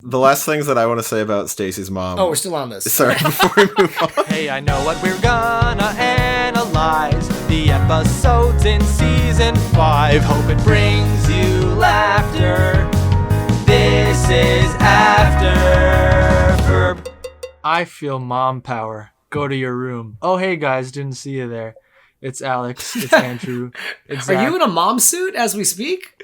The last things that I want to say about Stacy's mom. Oh, we're still on this. Sorry, before we move on. Hey, I know what we're gonna analyze. The episodes in season 5. Hope it brings you laughter. This is Afterferb. I feel mom power. Go to your room. Oh, hey guys, didn't see you there. It's Alex. It's Andrew. It's Zach. Are you in a mom suit as we speak?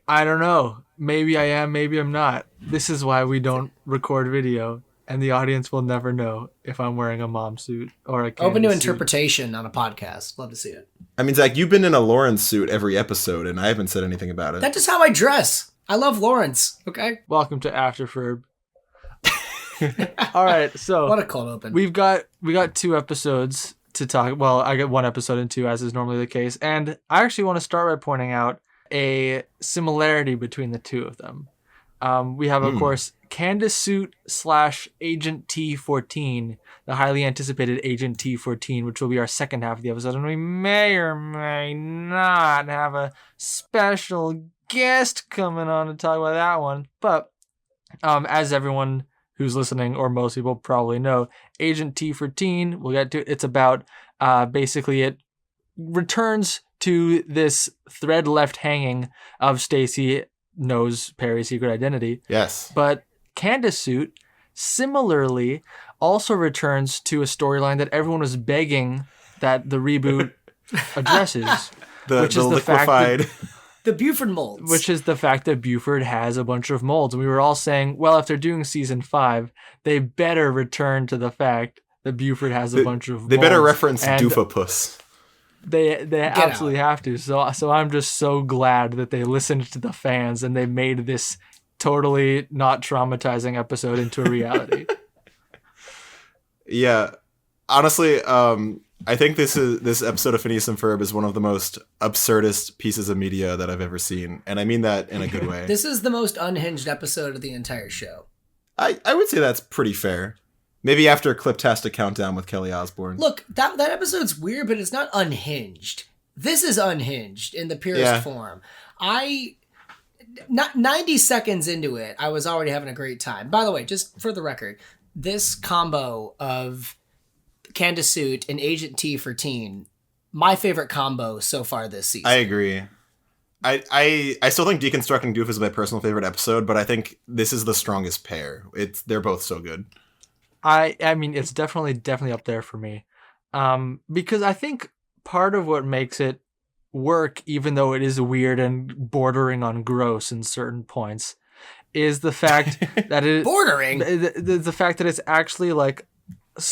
I don't know. Maybe I am, maybe I'm not. This is why we don't record video, and the audience will never know if I'm wearing a mom suit or a Candace Open to suit. interpretation on a podcast. Love to see it. I mean, Zach, you've been in a Lawrence suit every episode, and I haven't said anything about it. That's just how I dress. I love Lawrence, okay? Welcome to Afterferb. All right, so What a cold open. we got 2 episodes to talk. Well, I get 1 episode and 2, as is normally the case, and I actually want to start by pointing out a similarity between the 2 of them. We have, of course, Candace Suit / Agent T14, the highly anticipated Agent T14, which will be our second half of the episode, and we may or may not have a special guest coming on to talk about that one. But as everyone who's listening, or most people probably know, Agent T14, we'll get to it. It's about basically it returns to this thread left hanging of Stacy knows Perry's secret identity. Yes. But Candace Suit similarly also returns to a storyline that everyone was begging that the reboot addresses. The liquefied... The Buford molds. Which is the fact that Buford has a bunch of molds. And we were all saying, well, if they're doing season 5, they better return to the fact that Buford has a bunch of molds. They better reference Doofapus. They absolutely have to. So I'm just so glad that they listened to the fans and they made this totally not traumatizing episode into a reality. Yeah. Honestly, I think this episode of Phineas and Ferb is one of the most absurdist pieces of media that I've ever seen. And I mean that in a good way. This is the most unhinged episode of the entire show. I would say that's pretty fair. Maybe after Cliptastic Countdown with Kelly Osbourne. Look, that episode's weird, but it's not unhinged. This is unhinged in the purest form. 90 seconds into it, I was already having a great time. By the way, just for the record, this combo of Candace Suit and Agent T14, my favorite combo so far this season. I agree. I still think Deconstructing Doof is my personal favorite episode, but I think this is the strongest pair. They're both so good. I mean, it's definitely up there for me. Because I think part of what makes it work, even though it is weird and bordering on gross in certain points, is the fact that it bordering the fact that it's actually like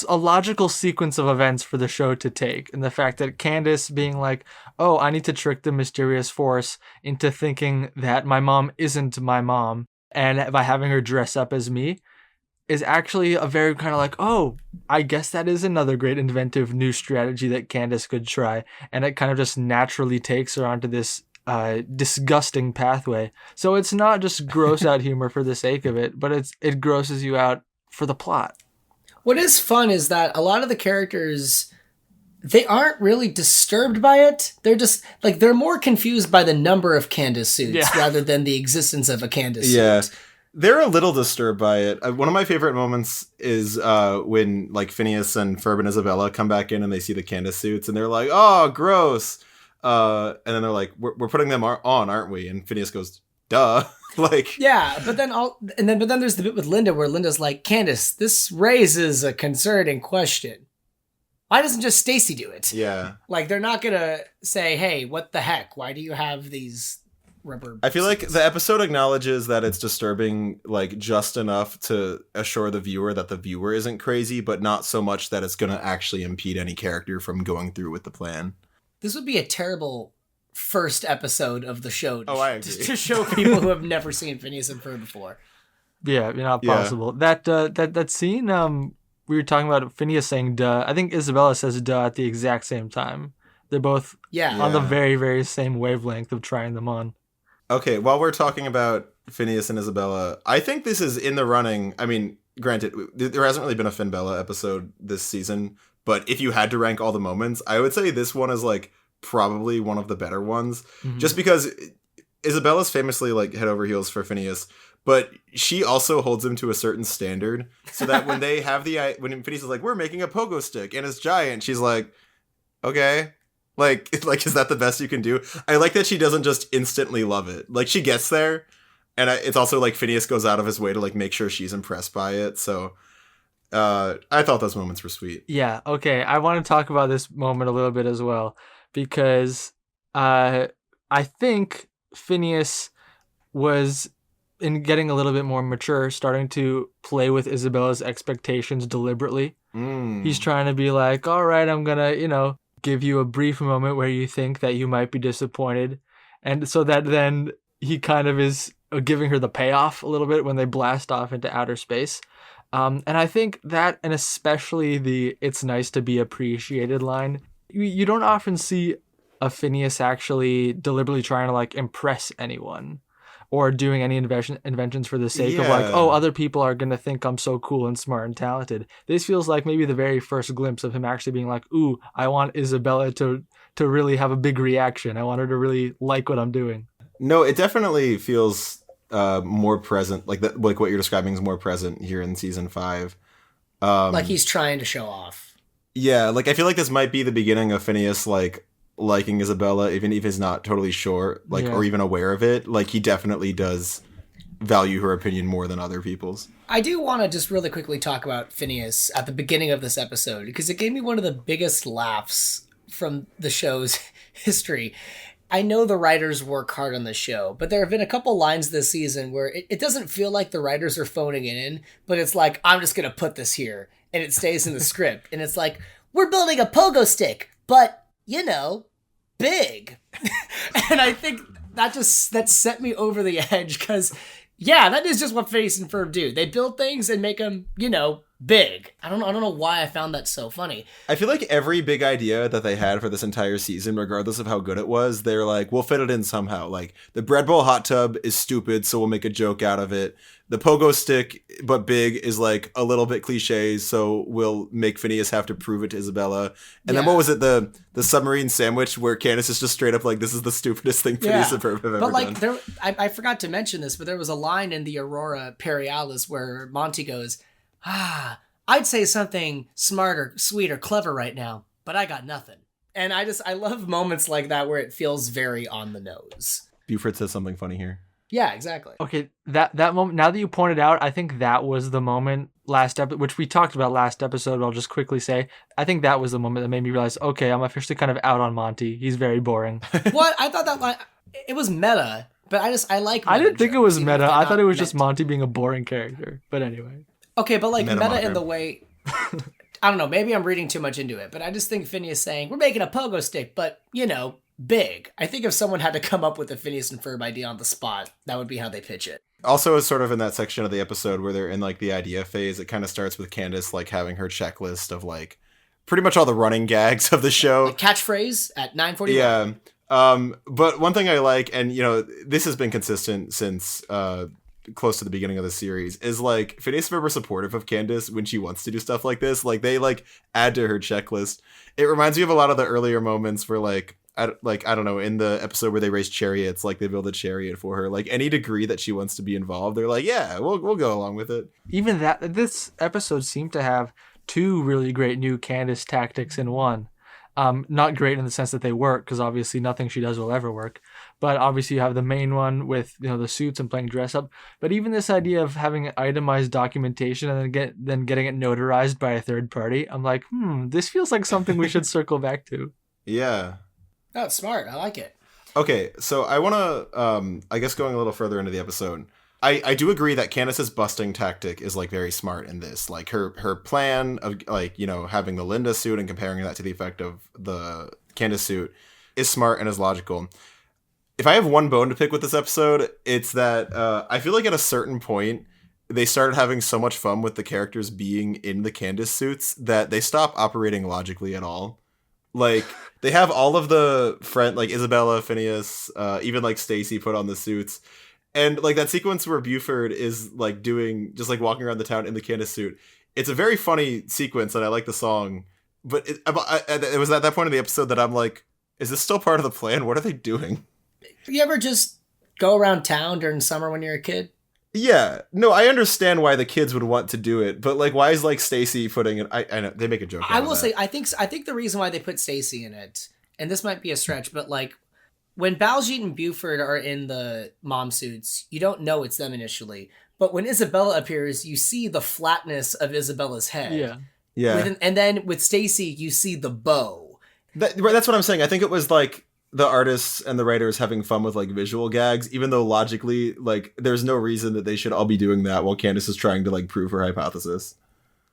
a logical sequence of events for the show to take, and the fact that Candace being like, oh, I need to trick the mysterious force into thinking that my mom isn't my mom, and by having her dress up as me, is actually a very kind of like, oh, I guess that is another great inventive new strategy that Candace could try. And it kind of just naturally takes her onto this disgusting pathway. So it's not just gross out humor for the sake of it, but it grosses you out for the plot. What is fun is that a lot of the characters, they aren't really disturbed by it. They're just like, they're more confused by the number of Candace Suits rather than the existence of a Candace Suit. They're a little disturbed by it. One of my favorite moments is when like Phineas and Ferb and Isabella come back in and they see the Candace Suits and they're like, "Oh, gross!" And then they're like, "We're putting them on, aren't we?" And Phineas goes, "Duh!" Like, yeah. But then there's the bit with Linda where Linda's like, "Candace, this raises a concerning question. Why doesn't just Stacy do it?" Yeah, like they're not gonna say, "Hey, what the heck? Why do you have these?" I feel like the episode acknowledges that it's disturbing, like just enough to assure the viewer that the viewer isn't crazy, but not so much that it's going to actually impede any character from going through with the plan. This would be a terrible first episode of the show to show people who have never seen Phineas and Ferb before. Yeah, not possible. That scene, we were talking about Phineas saying duh. I think Isabella says duh at the exact same time. They're both on the very, very same wavelength of trying them on. Okay, while we're talking about Phineas and Isabella, I think this is in the running. I mean, granted, there hasn't really been a Finn Bella episode this season, but if you had to rank all the moments, I would say this one is like probably one of the better ones. Mm-hmm. Just because Isabella's famously like head over heels for Phineas, but she also holds him to a certain standard, so that when they have when Phineas is like, we're making a pogo stick and it's giant, she's like, okay, like is that the best you can do? I like that she doesn't just instantly love it. Like, she gets there, and it's also like Phineas goes out of his way to like make sure she's impressed by it. So I thought those moments were sweet. Yeah, okay. I want to talk about this moment a little bit as well, because I think Phineas was, in getting a little bit more mature, starting to play with Isabella's expectations deliberately. He's trying to be like, all right, I'm going to, give you a brief moment where you think that you might be disappointed. And so that then he kind of is giving her the payoff a little bit when they blast off into outer space. And I think that, and especially the "it's nice to be appreciated" line, you don't often see a Phineas actually deliberately trying to like impress anyone or doing any inventions for the sake of like, oh, other people are going to think I'm so cool and smart and talented. This feels like maybe the very first glimpse of him actually being like, ooh, I want Isabella to really have a big reaction. I want her to really like what I'm doing. No, it definitely feels more present, like that, like what you're describing is more present here in season 5. Like he's trying to show off. Yeah, like I feel like this might be the beginning of Phineas like liking Isabella, even if he's not totally sure, like, or even aware of it. Like, he definitely does value her opinion more than other people's. I do want to just really quickly talk about Phineas at the beginning of this episode, because it gave me one of the biggest laughs from the show's history. I know the writers work hard on the show, but there have been a couple lines this season where it doesn't feel like the writers are phoning it in, but it's like, I'm just going to put this here, and it stays in the script. And it's like, we're building a pogo stick, but, big. And I think that set me over the edge, because, that is just what Phineas and Ferb do. They build things and make them, big. I don't know why I found that so funny. I feel like every big idea that they had for this entire season, regardless of how good it was, they're like, we'll fit it in somehow. Like, the bread bowl hot tub is stupid, so we'll make a joke out of it. The pogo stick, but big, is like a little bit cliche, so we'll make Phineas have to prove it to Isabella. And then what was it? The submarine sandwich, where Candace is just straight up like, this is the stupidest thing Phineas and Ferb have ever done. I forgot to mention this, but there was a line in the Aurora Borealis where Monty goes, I'd say something smarter, sweeter, clever right now, but I got nothing. And I love moments like that where it feels very on the nose. Buford says something funny here. Yeah, exactly. Okay, that moment, now that you pointed out, I think that was the moment which we talked about last episode, but I'll just quickly say, I think that was the moment that made me realize, okay, I'm officially kind of out on Monty. He's very boring. What? I thought that line, it was meta, but I like meta. I didn't think it was meta. I thought it was just Monty being a boring character. But anyway. Okay, but like meta in the way, I don't know, maybe I'm reading too much into it, but I just think Phineas saying, we're making a pogo stick, but, big. I think if someone had to come up with a Phineas and Ferb idea on the spot, that would be how they pitch it. Also, it's sort of in that section of the episode where they're in like the idea phase. It kind of starts with Candace like having her checklist of like pretty much all the running gags of the show. Like catchphrase at 9:41. Yeah. But one thing I like, and this has been consistent since close to the beginning of the series, is like Phineas and Ferb are supportive of Candace when she wants to do stuff like this. Like they like add to her checklist. It reminds me of a lot of the earlier moments where I don't know, in the episode where they race chariots, like they build a chariot for her. Like any degree that she wants to be involved, they're like, yeah, we'll go along with it. Even this episode seemed to have 2 really great new Candace tactics in one. Not great in the sense that they work, because obviously nothing she does will ever work. But obviously you have the main one with the suits and playing dress up. But even this idea of having itemized documentation and then getting it notarized by a third party, I'm like, this feels like something we should circle back to. Yeah. That's smart. I like it. Okay, so I want to, I guess going a little further into the episode, I do agree that Candace's busting tactic is like very smart in this. Like her plan of like, having the Linda suit and comparing that to the effect of the Candace suit is smart and is logical. If I have one bone to pick with this episode, it's that I feel like at a certain point, they started having so much fun with the characters being in the Candace suits that they stop operating logically at all. Like, they have all of the like Isabella, Phineas, even like Stacy put on the suits. And like that sequence where Buford is like just like walking around the town in the Candace suit. It's a very funny sequence and I like the song. But it was at that point in the episode that I'm like, is this still part of the plan? What are they doing? You ever just go around town during summer when you're a kid? Yeah, no, I understand why the kids would want to do it, but like, why is like Stacy putting it? I know they make a joke. I will say, I think the reason why they put Stacy in it, and this might be a stretch, but like when Baljeet and Buford are in the mom suits, you don't know it's them initially, but when Isabella appears, you see the flatness of Isabella's head. Yeah, yeah, and then with Stacy, you see the bow. That's what I'm saying. I think it was like the artists and the writers having fun with like visual gags, even though logically, like, there's no reason that they should all be doing that while Candace is trying to like prove her hypothesis.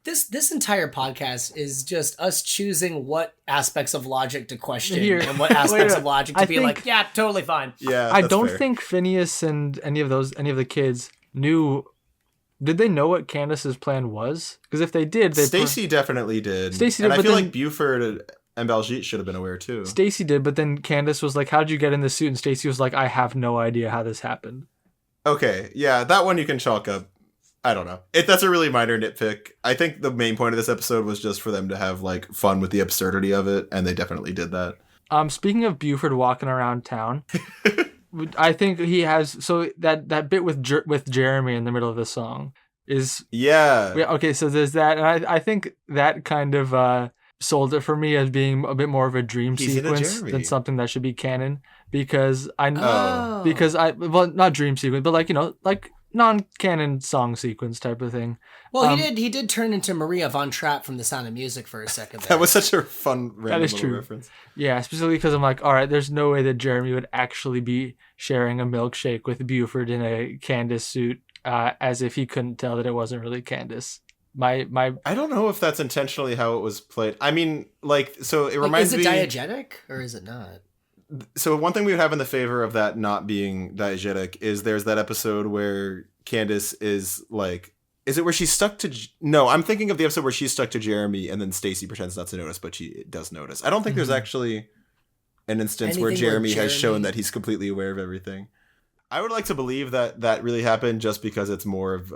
This entire podcast is just us choosing what aspects of logic to question and what Wait, aspects of logic to be think, like, yeah, totally fine. Yeah, I don't fair. think Phineas and any of the kids knew. Did they know what Candace's plan was? Because if they did, Stacy definitely did. Stacy and did, I but feel then, like Buford and Baljeet should have been aware too. Stacy did, but then Candace was like, "How'd you get in the suit?" And Stacy was like, "I have no idea how this happened." Okay, yeah, that one you can chalk up. I don't know. That's a really minor nitpick. I think the main point of this episode was just for them to have like fun with the absurdity of it, and they definitely did that. Speaking of Buford walking around town, I think he has that bit with Jeremy in the middle of the song is okay. So there's that, and I think that kind of sold it for me as being a bit more of a dream sequence than something that should be canon, because I know not dream sequence, but like, you know, like non-canon song sequence type of thing. Well, he did turn into Maria von Trapp from The Sound of Music for a second there. That was such a fun random little reference. Yeah, specifically because I'm like, all right, there's no way that Jeremy would actually be sharing a milkshake with Buford in a Candace suit, as if he couldn't tell that it wasn't really Candace. I don't know if that's intentionally how it was played. I mean, like, so it reminds me... Is it diegetic or is it not? So one thing we would have in the favor of that not being diegetic is there's that episode where Candace is like... Is it where she's stuck to... No, I'm thinking of the episode where she's stuck to Jeremy and then Stacy pretends not to notice, but she does notice. I don't think there's actually an instance where Jeremy has shown that he's completely aware of everything. I would like to believe that that really happened just because it's more of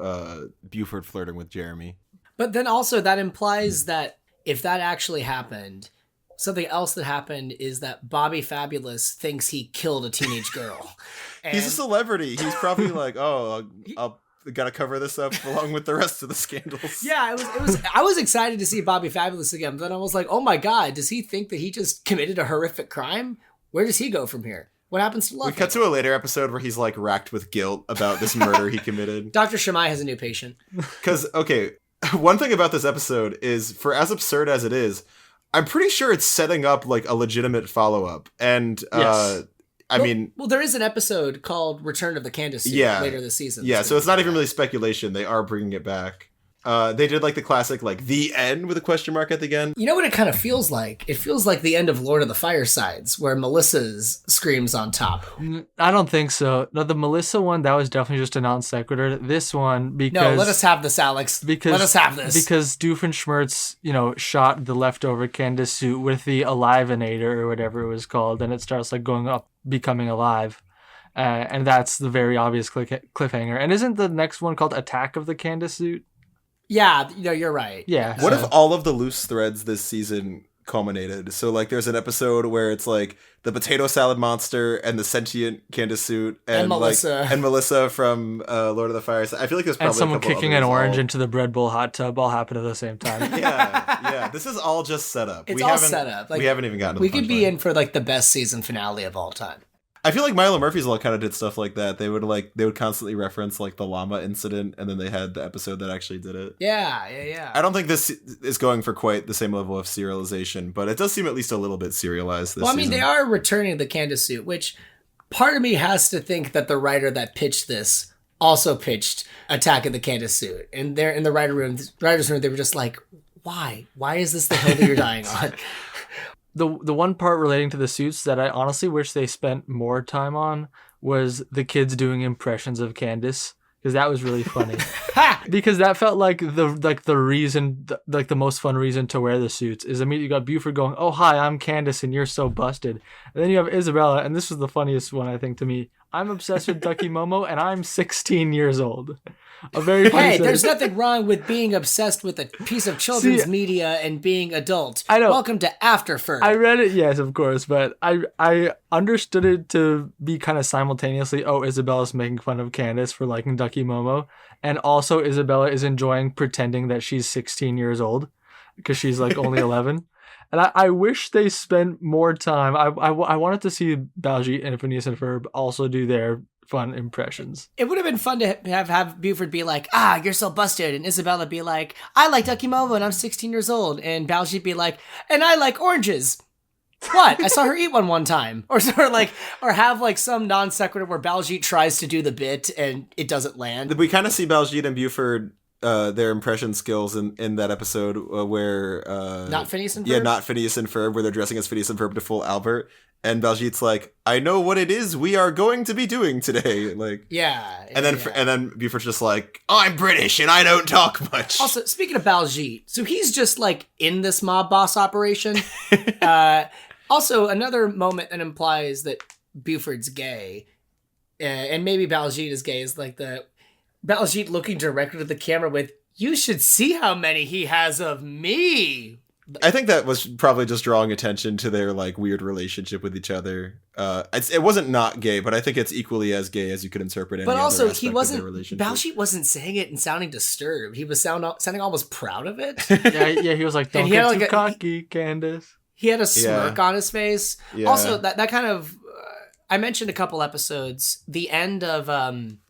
Buford flirting with Jeremy. But then also that implies that if that actually happened, something else that happened is that Bobby Fabulous thinks he killed a teenage girl. And he's a celebrity. He's probably like, oh, I'll gotta cover this up along with the rest of the scandals. Yeah, it was. I was excited to see Bobby Fabulous again, but then I was like, oh my God, does he think that he just committed a horrific crime? Where does he go from here? What happens to Love? We cut to a later episode where he's like racked with guilt about this murder he committed. Dr. Shammai has a new patient. Because, okay, one thing about this episode is, for as absurd as it is, I'm pretty sure it's setting up like a legitimate follow-up. And yes. I mean... Well, there is an episode called Return of the Candace Suit later this season. Yeah, so it's not even really speculation. They are bringing it back. They did like the classic, like, the end with a question mark at the end. You know what it kind of feels like? It feels like the end of Lord of the Firesides, where Melissa's screams on top. I don't think so. No, the Melissa one, that was definitely just a non sequitur. This one, because... No, let us have this, Alex. Let us have this. Because Doofenshmirtz, shot the leftover Candace suit with the Alivenator or whatever it was called, and it starts like going up, becoming alive. And that's the very obvious cliffhanger. And isn't the next one called Attack of the Candace suit? Yeah, you're right. Yeah. What if all of the loose threads this season culminated? So, like, there's an episode where it's like the potato salad monster and the sentient Candace suit and Melissa, like, and Melissa from Lord of the Fires. I feel like there's probably and someone kicking an orange into the Bread Bowl hot tub all happened at the same time. Yeah. This is all just set up. It's all set up. Like, we haven't even gotten to the We could be in for like the best season finale of all time. I feel like Milo Murphy's Law kind of did stuff like that. They would constantly reference like the llama incident, and then they had the episode that actually did it. Yeah. I don't think this is going for quite the same level of serialization, but it does seem at least a little bit serialized this season. They are returning the Candace suit, which part of me has to think that the writer that pitched this also pitched Attack of the Candace suit. And they're in the writer's room, they were just like, why? Why is this the hill that you're dying on? The one part relating to the suits that I honestly wish they spent more time on was the kids doing impressions of Candace, because that was really funny. Because that felt like the reason, like the most fun reason to wear the suits is immediately you got Buford going, "Oh hi, I'm Candace and you're so busted," and then you have Isabella, and this was the funniest one I think to me. I'm obsessed with Ducky Momo, and I'm 16 years old. A very funny Hey, sentence. there's nothing wrong with being obsessed with a piece of children's media and being adult. I know. Welcome to Afterferb. I read it, yes, of course, but I understood it to be kind of simultaneously, Isabella's making fun of Candace for liking Ducky Momo, and also Isabella is enjoying pretending that she's 16 years old because she's like only 11. And I wish they spent more time. I wanted to see Baljeet and Phineas and Ferb also do their fun impressions. It would have been fun to have Buford be like, you're so busted, and Isabella be like, I like Ducky Momo and I'm 16 years old, and Baljeet be like, and I like oranges. What? I saw her eat one time. Or have like some non sequitur where Baljeet tries to do the bit and it doesn't land. We kind of see Baljeet and Buford their impression skills in that episode where not Phineas and Ferb? Yeah, not Phineas and Ferb, where they're dressing as Phineas and Ferb to fool Albert. And Baljeet's like, I know what it is we are going to be doing today. Like, yeah. And then Buford's just like, I'm British and I don't talk much. Also, speaking of Baljeet, so he's just like in this mob boss operation. Also, another moment that implies that Buford's gay, and maybe Baljeet is gay, is like the Baljeet looking directly to the camera with, you should see how many he has of me. I think that was probably just drawing attention to their like weird relationship with each other. It wasn't not gay, but I think it's equally as gay as you could interpret any but other also, aspect he wasn't. of their relationship. Baljeet wasn't saying it and sounding disturbed. He was sounding almost proud of it. yeah, he was like, "Don't get too cocky, Candace." He had a smirk on his face. Yeah. Also, that kind of. I mentioned a couple episodes. The end of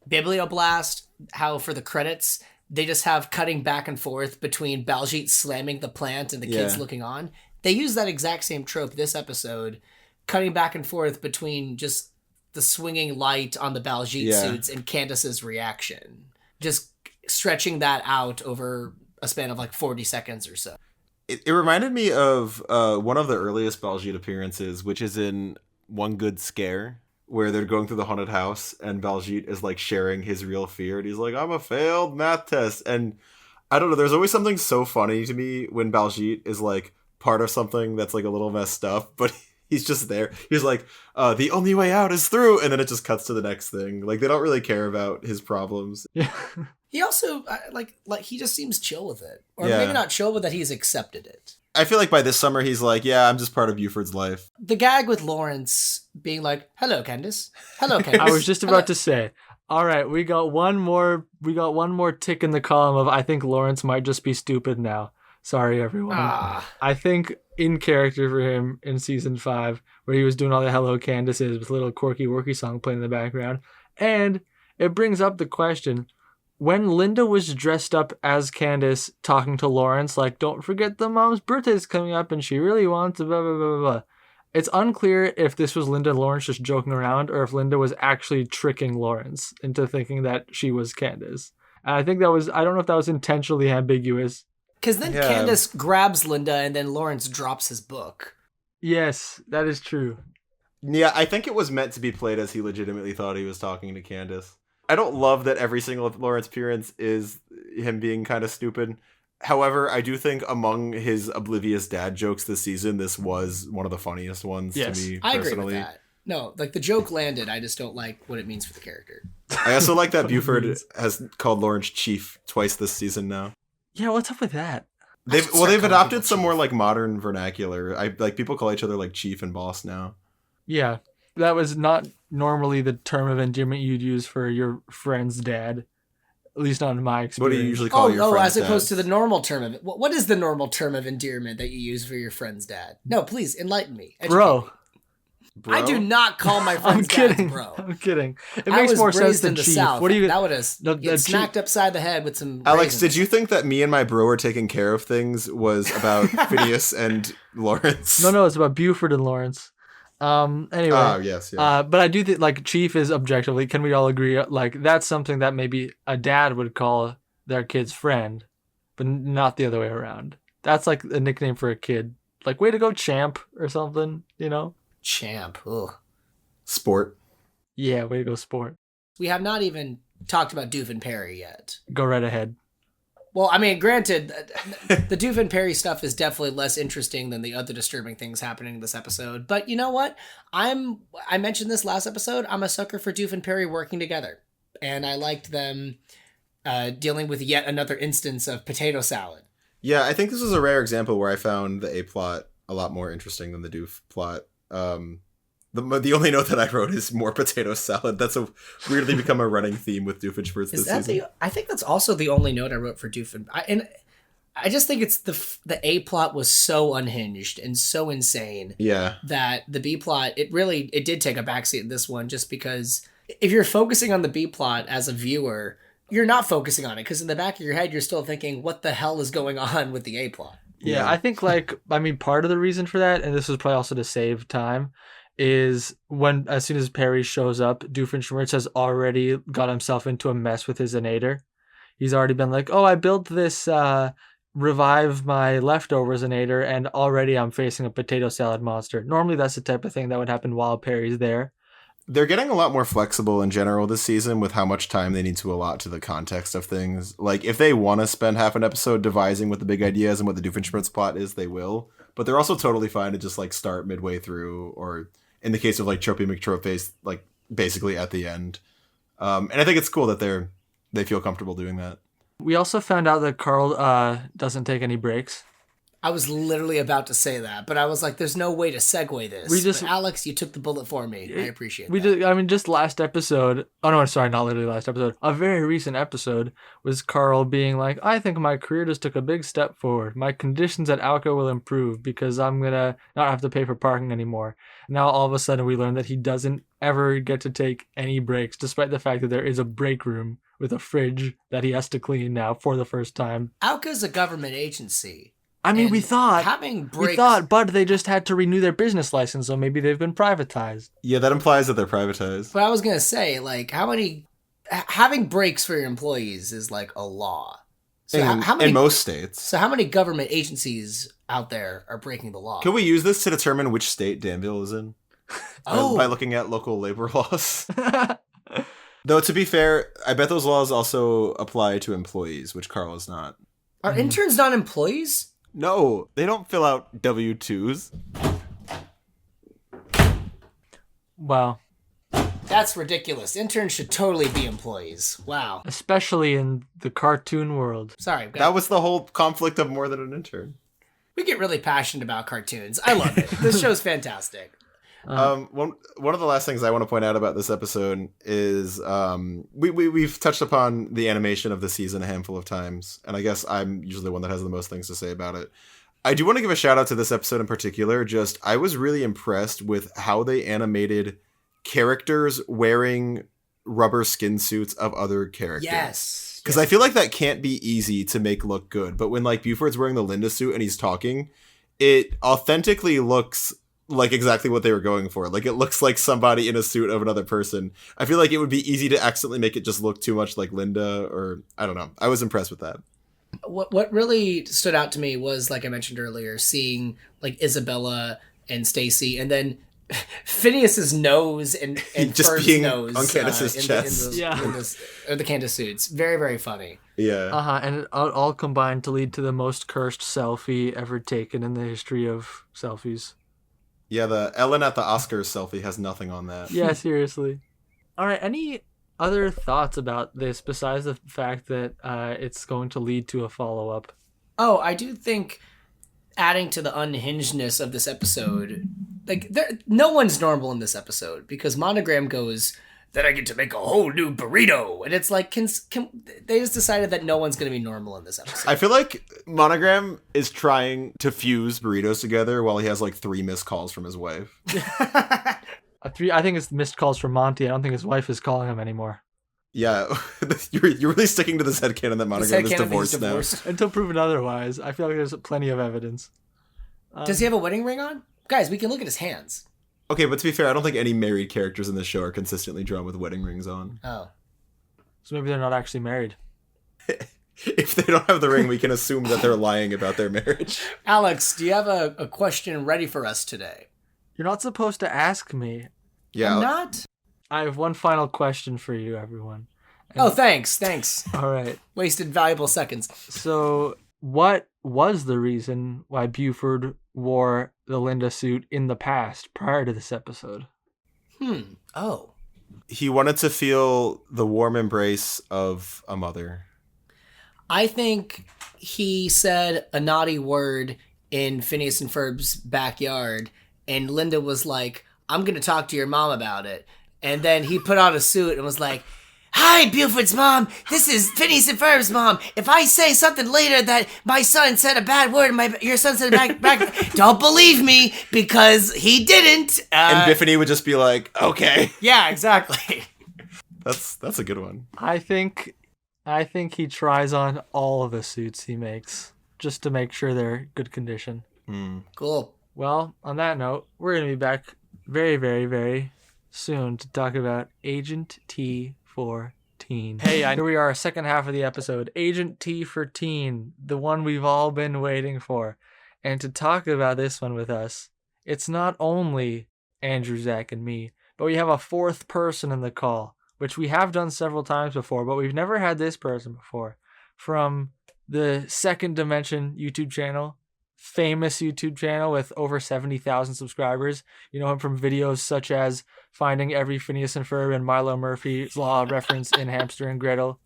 Biblioblast, how for the credits they just have cutting back and forth between Baljeet slamming the plant and the kids looking on. They use that exact same trope this episode, cutting back and forth between just the swinging light on the Baljeet suits and Candace's reaction. Just stretching that out over a span of like 40 seconds or so. It reminded me of one of the earliest Baljeet appearances, which is in One Good Scare, where they're going through the haunted house and Baljeet is like sharing his real fear. And he's like, I'm a failed math test. And I don't know, there's always something so funny to me when Baljeet is like part of something that's like a little messed up, but he's just there. He's like, the only way out is through. And then it just cuts to the next thing. Like, they don't really care about his problems. Yeah. He also, like he just seems chill with it. Or maybe not chill, but that he's accepted it. I feel like by this summer, he's like, yeah, I'm just part of Buford's life. The gag with Lawrence being like, hello, Candace. Hello, Candace. I was just about to say, all right, we got one more tick in the column of I think Lawrence might just be stupid now. Sorry, everyone. I think in character for him in season 5, where he was doing all the Hello Candaces with a little quirky worky song playing in the background. And it brings up the question, when Linda was dressed up as Candace talking to Lawrence, like, don't forget the mom's birthday's coming up and she really wants blah, blah, blah, blah, blah. It's unclear if this was Linda and Lawrence just joking around or if Linda was actually tricking Lawrence into thinking that she was Candace. And I think I don't know if that was intentionally ambiguous. Because then Candace grabs Linda and then Lawrence drops his book. Yes, that is true. Yeah, I think it was meant to be played as he legitimately thought he was talking to Candace. I don't love that every single Lawrence appearance is him being kind of stupid. However, I do think among his oblivious dad jokes this season, this was one of the funniest ones to me personally. I agree with that. No, like the joke landed. I just don't like what it means for the character. I also like that Buford has called Lawrence Chief twice this season now. Yeah, what's up with that? They've adopted some more like modern vernacular. Like people call each other like Chief and Boss now. Yeah, that was not normally the term of endearment you'd use for your friend's dad. At least not in my experience. What do you usually call your friend's dad? As opposed to the normal term of it. What is the normal term of endearment that you use for your friend's dad? No, please enlighten me. Bro. Me. I do not call my friend's dad bro. I'm kidding. It makes more sense than Chief. South. What do you? That would have get smacked upside the head with some. Alex, raisins. did you think that me and my bro were taking care of things was about Phineas and Lawrence? No, it's about Buford and Lawrence. Anyway. Oh, yes. But I do think like Chief is objectively. Can we all agree? Like that's something that maybe a dad would call their kid's friend, but not the other way around. That's like a nickname for a kid. Like way to go, champ, or something. You know. Champ. Ugh. Sport. Yeah, way to go, sport. We have not even talked about Doof and Perry yet. Go right ahead. Well, I mean, granted, the Doof and Perry stuff is definitely less interesting than the other disturbing things happening in this episode. But you know what? I mentioned this last episode. I'm a sucker for Doof and Perry working together. And I liked them dealing with yet another instance of potato salad. Yeah, I think this was a rare example where I found the A plot a lot more interesting than the Doof plot. The only note that I wrote is more potato salad. That's weirdly become a running theme with Doofenshmirtz this season. I think that's also the only note I wrote for Doofen. And I just think it's the A plot was so unhinged and so insane. Yeah. That the B plot, it did take a backseat in this one, just because if you're focusing on the B plot as a viewer, you're not focusing on it, because in the back of your head, you're still thinking, what the hell is going on with the A plot? Yeah, I think part of the reason for that, and this was probably also to save time, is as soon as Perry shows up, Doofenshmirtz has already got himself into a mess with his Inator. He's already been like, oh, I built this revive my leftovers Inator, and already I'm facing a potato salad monster. Normally that's the type of thing that would happen while Perry's there. They're getting a lot more flexible in general this season with how much time they need to allot to the context of things. Like, if they want to spend half an episode devising what the big ideas and what the Doofenshmirtz plot is, they will. But they're also totally fine to just, like, start midway through, or in the case of, like, Tropey McTropeface, like, basically at the end. And I think it's cool that they feel comfortable doing that. We also found out that Carl doesn't take any breaks. I was literally about to say that, but I was like, there's no way to segue this. But Alex, you took the bullet for me. I appreciate that. Just last episode. Oh, no, sorry, not literally last episode. A very recent episode was Carl being like, I think my career just took a big step forward. My conditions at Alco will improve because I'm going to not have to pay for parking anymore. Now, all of a sudden, we learn that he doesn't ever get to take any breaks, despite the fact that there is a break room with a fridge that he has to clean now for the first time. Alco's a government agency. I mean, we thought, but they just had to renew their business license, so maybe they've been privatized. Yeah, that implies that they're privatized. But I was going to say, like, having breaks for your employees is like a law. So how many, in most states. So how many government agencies out there are breaking the law? Can we use this to determine which state Danville is in? By looking at local labor laws? Though, to be fair, I bet those laws also apply to employees, which Carl is not. Are interns not employees? No, they don't fill out W-2s. Wow. That's ridiculous. Interns should totally be employees. Wow. Especially in the cartoon world. Sorry. That was the whole conflict of more than an intern. We get really passionate about cartoons. I love it. This show's fantastic. One of the last things I want to point out about this episode is we've touched upon the animation of the season a handful of times, and I guess I'm usually the one that has the most things to say about it. I do want to give a shout out to this episode in particular. Just, I was really impressed with how they animated characters wearing rubber skin suits of other characters. Yes. Because I feel like that can't be easy to make look good, but when like Buford's wearing the Linda suit and he's talking, it authentically looks like exactly what they were going for. Like, it looks like somebody in a suit of another person. I feel like it would be easy to accidentally make it just look too much like Linda, or I don't know. I was impressed with that. What really stood out to me was, like I mentioned earlier, seeing like Isabella and Stacy, and then Phineas's nose and just Ferb's being nose on Candace's chest. Or the Candace suits. Very, very funny. Yeah. And it all combined to lead to the most cursed selfie ever taken in the history of selfies. Yeah, the Ellen at the Oscars selfie has nothing on that. Yeah, seriously. All right, any other thoughts about this besides the fact that it's going to lead to a follow-up? Oh, I do think adding to the unhingedness of this episode, like, no one's normal in this episode, because Monogram goes, then I get to make a whole new burrito. And it's like, they just decided that no one's going to be normal in this episode. I feel like Monogram is trying to fuse burritos together while he has like 3 missed calls from his wife. I think it's missed calls from Monty. I don't think his wife is calling him anymore. Yeah, you're really sticking to this headcanon that Monogram is divorced now. Until proven otherwise. I feel like there's plenty of evidence. Does he have a wedding ring on? Guys, we can look at his hands. Okay, but to be fair, I don't think any married characters in this show are consistently drawn with wedding rings on. Oh. So maybe they're not actually married. If they don't have the ring, we can assume that they're lying about their marriage. Alex, do you have a question ready for us today? You're not supposed to ask me. Yeah. I'm not? I have one final question for you, everyone. Oh, thanks. All right. Wasted valuable seconds. So, what was the reason why Buford wore the Linda suit in the past prior to this episode? Oh. He wanted to feel the warm embrace of a mother. I think he said a naughty word in Phineas and Ferb's backyard, and Linda was like, I'm going to talk to your mom about it. And then he put on a suit and was like, hi, Buford's mom. This is Phineas and Ferb's mom. If I say something later that my son said a bad word, your son said a bad don't believe me, because he didn't. And Biffany would just be like, okay. Yeah, exactly. That's a good one. I think he tries on all of the suits he makes just to make sure they're good condition. Cool. Well, on that note, we're going to be back very, very, very soon to talk about Agent T for Teen. Hey, here we are, second half of the episode. Agent T for Teen, the one we've all been waiting for. And to talk about this one with us, it's not only Andrew, Zach, and me, but we have a fourth person in the call, which we have done several times before, but we've never had this person before. From the Second Dimension YouTube channel, famous YouTube channel with over 70,000 subscribers. You know him from videos such as finding every Phineas and Ferb and Milo Murphy's Law reference in Hamster and Gretel.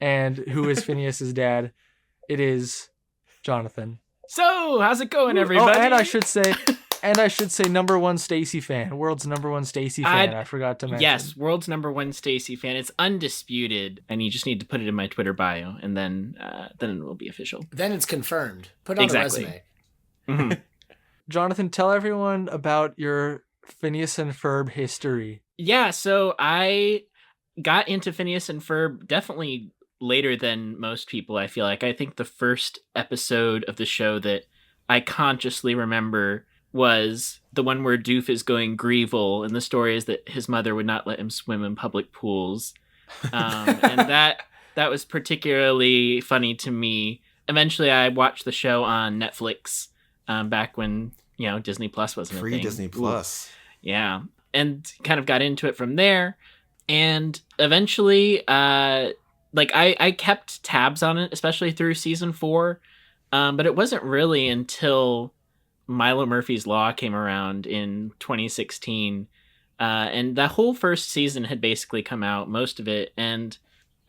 And who is Phineas's dad? It is Jonathan. So, how's it going, everybody? Oh, and I should say number one Stacy fan. World's number one Stacy fan. I forgot to mention. Yes, world's number one Stacy fan. It's undisputed, and you just need to put it in my Twitter bio, and then it will be official. Then it's confirmed. Put on a resume. Mm-hmm. Jonathan, tell everyone about your Phineas and Ferb history. Yeah, so I got into Phineas and Ferb definitely later than most people, I feel like. I think the first episode of the show that I consciously remember was the one where Doof is going Grievel, and the story is that his mother would not let him swim in public pools. And that was particularly funny to me. Eventually, I watched the show on Netflix back when, Disney Plus wasn't a thing. Free Disney Plus. Ooh. Yeah. And kind of got into it from there. And eventually, I kept tabs on it, especially through season 4. But it wasn't really until Milo Murphy's Law came around in 2016. And the whole first season had basically come out, most of it. And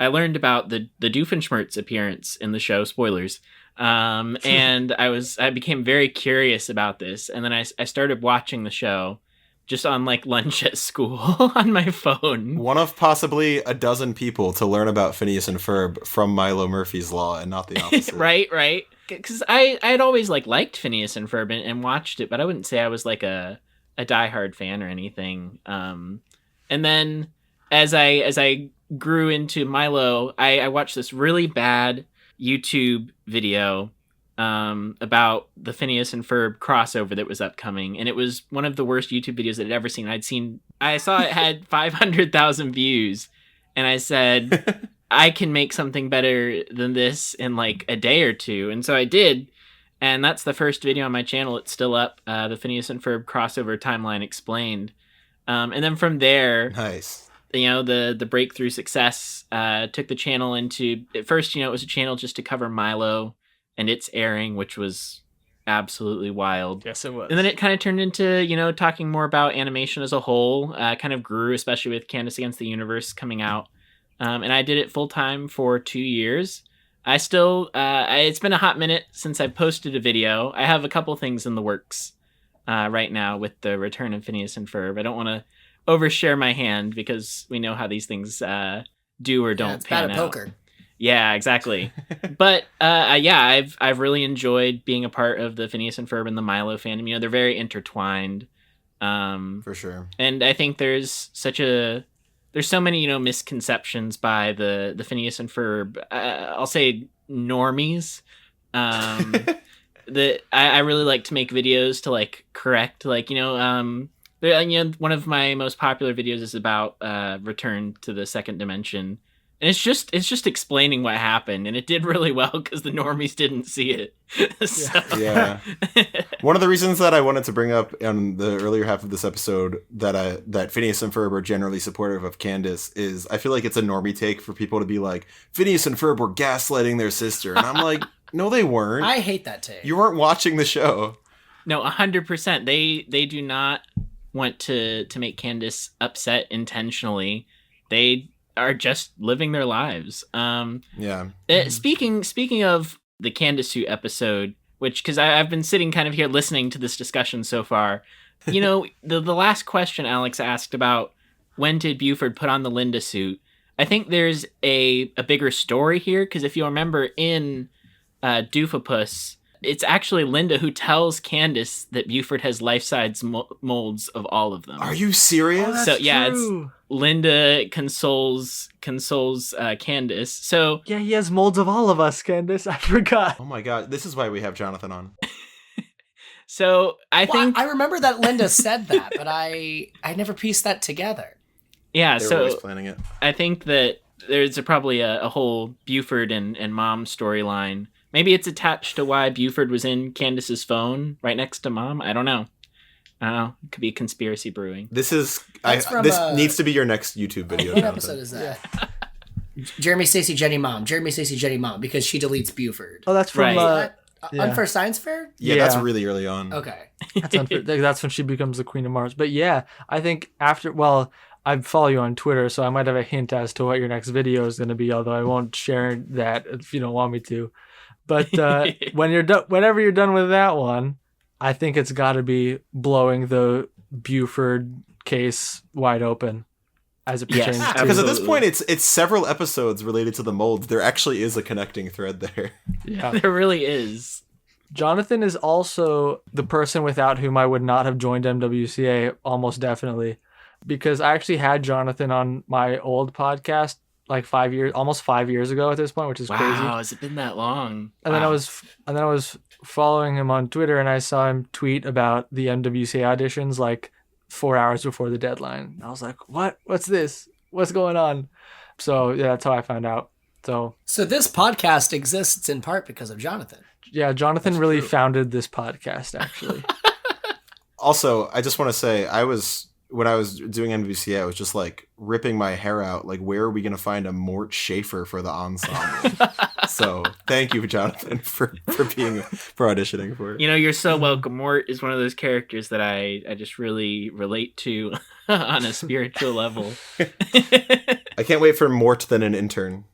I learned about the Doofenshmirtz appearance in the show, spoilers. And I became very curious about this. And then I started watching the show just on lunch at school on my phone. One of possibly a dozen people to learn about Phineas and Ferb from Milo Murphy's Law, and not the opposite. Right. Because I had always liked Phineas and Ferb and watched it, but I wouldn't say I was a diehard fan or anything. And then as I grew into Milo, I watched this really bad YouTube video about the Phineas and Ferb crossover that was upcoming, and it was one of the worst YouTube videos that I'd ever seen. I saw it had 500,000 views, and I said, I can make something better than this in a day or two, and so I did, and that's the first video on my channel. It's still up, the Phineas and Ferb crossover timeline explained, and then from there, nice. The breakthrough success took the channel into, at first, it was a channel just to cover Milo and its airing, which was absolutely wild. Yes, it was. And then it kind of turned into, talking more about animation as a whole, kind of grew, especially with Candace Against the Universe coming out. And I did it full time for 2 years. I still, it's been a hot minute since I posted a video. I have a couple things in the works right now with the return of Phineas and Ferb. I don't want to overshare my hand because we know how these things do or don't pan out. Bad at poker. Yeah, exactly. But I've really enjoyed being a part of the Phineas and Ferb and the Milo fandom. They're very intertwined. For sure. And I think there's so many misconceptions by the Phineas and Ferb. I'll say normies. That I really like to make videos to correct one of my most popular videos is about Return to the Second Dimension. And it's just explaining what happened, and it did really well because the normies didn't see it. Yeah. One of the reasons that I wanted to bring up in the earlier half of this episode that Phineas and Ferb are generally supportive of Candace is I feel like it's a normie take for people to be like, Phineas and Ferb were gaslighting their sister. And I'm like, no, they weren't. I hate that take. You weren't watching the show. No, 100%. They do not want to make Candace upset intentionally. They are just living their lives. Speaking of the Candace Suit episode, which, because I've been sitting kind of here listening to this discussion so far, you know, the last question Alex asked about when did Buford put on the Linda suit, I think there's a bigger story here, because if you remember in Doofapus, it's actually Linda who tells Candace that Buford has life-size molds of all of them. Are you serious? Oh, that's so yeah, true. It's Linda consoles Candace. So yeah, he has molds of all of us, Candace. I forgot. Oh my god, this is why we have Jonathan on. So I think I remember that Linda said that, but I never pieced that together. Yeah, They were so always planning it. I think that there's probably a whole Buford and Mom storyline. Maybe it's attached to why Buford was in Candace's phone right next to Mom. I don't know. It could be a conspiracy brewing. This is From, this needs to be your next YouTube video. What Jonathan. episode is that? Jeremy, Stacy, Jenny, Mom. Jeremy, Stacy, Jenny, Mom, because she deletes Buford. Oh, that's from Right. yeah. Unfair Science Fair? Yeah, Yeah. that's really early on. Okay. That's unfair. That's when she becomes the Queen of Mars. But yeah, I think I follow you on Twitter, so I might have a hint as to what your next video is going to be, although I won't share that if you don't want me to. But whenever you're done with that one, I think it's got to be blowing the Buford case wide open as it pertains Yes, to... Because at this point, it's several episodes related to the molds. There actually is a connecting thread there. Yeah. There really is. Jonathan is also the person without whom I would not have joined MWCA, almost definitely. Because I actually had Jonathan on my old podcast like almost 5 years ago at this point, which is crazy. Wow, has it been that long? And then I was following him on Twitter, and I saw him tweet about the MWCA auditions like 4 hours before the deadline. I was like, "What? What's this? What's going on?" So yeah, that's how I found out. So this podcast exists in part because of Jonathan. yeah, Jonathan really founded this podcast, actually. Also, I just want to say, when I was doing MVCA, I was just like ripping my hair out. Like, where are we going to find a Mort Schaefer for the ensemble? So thank you, Jonathan, for auditioning for it. You know, you're so welcome. Mort is one of those characters that I just really relate to on a spiritual level. I can't wait for Mort than an intern.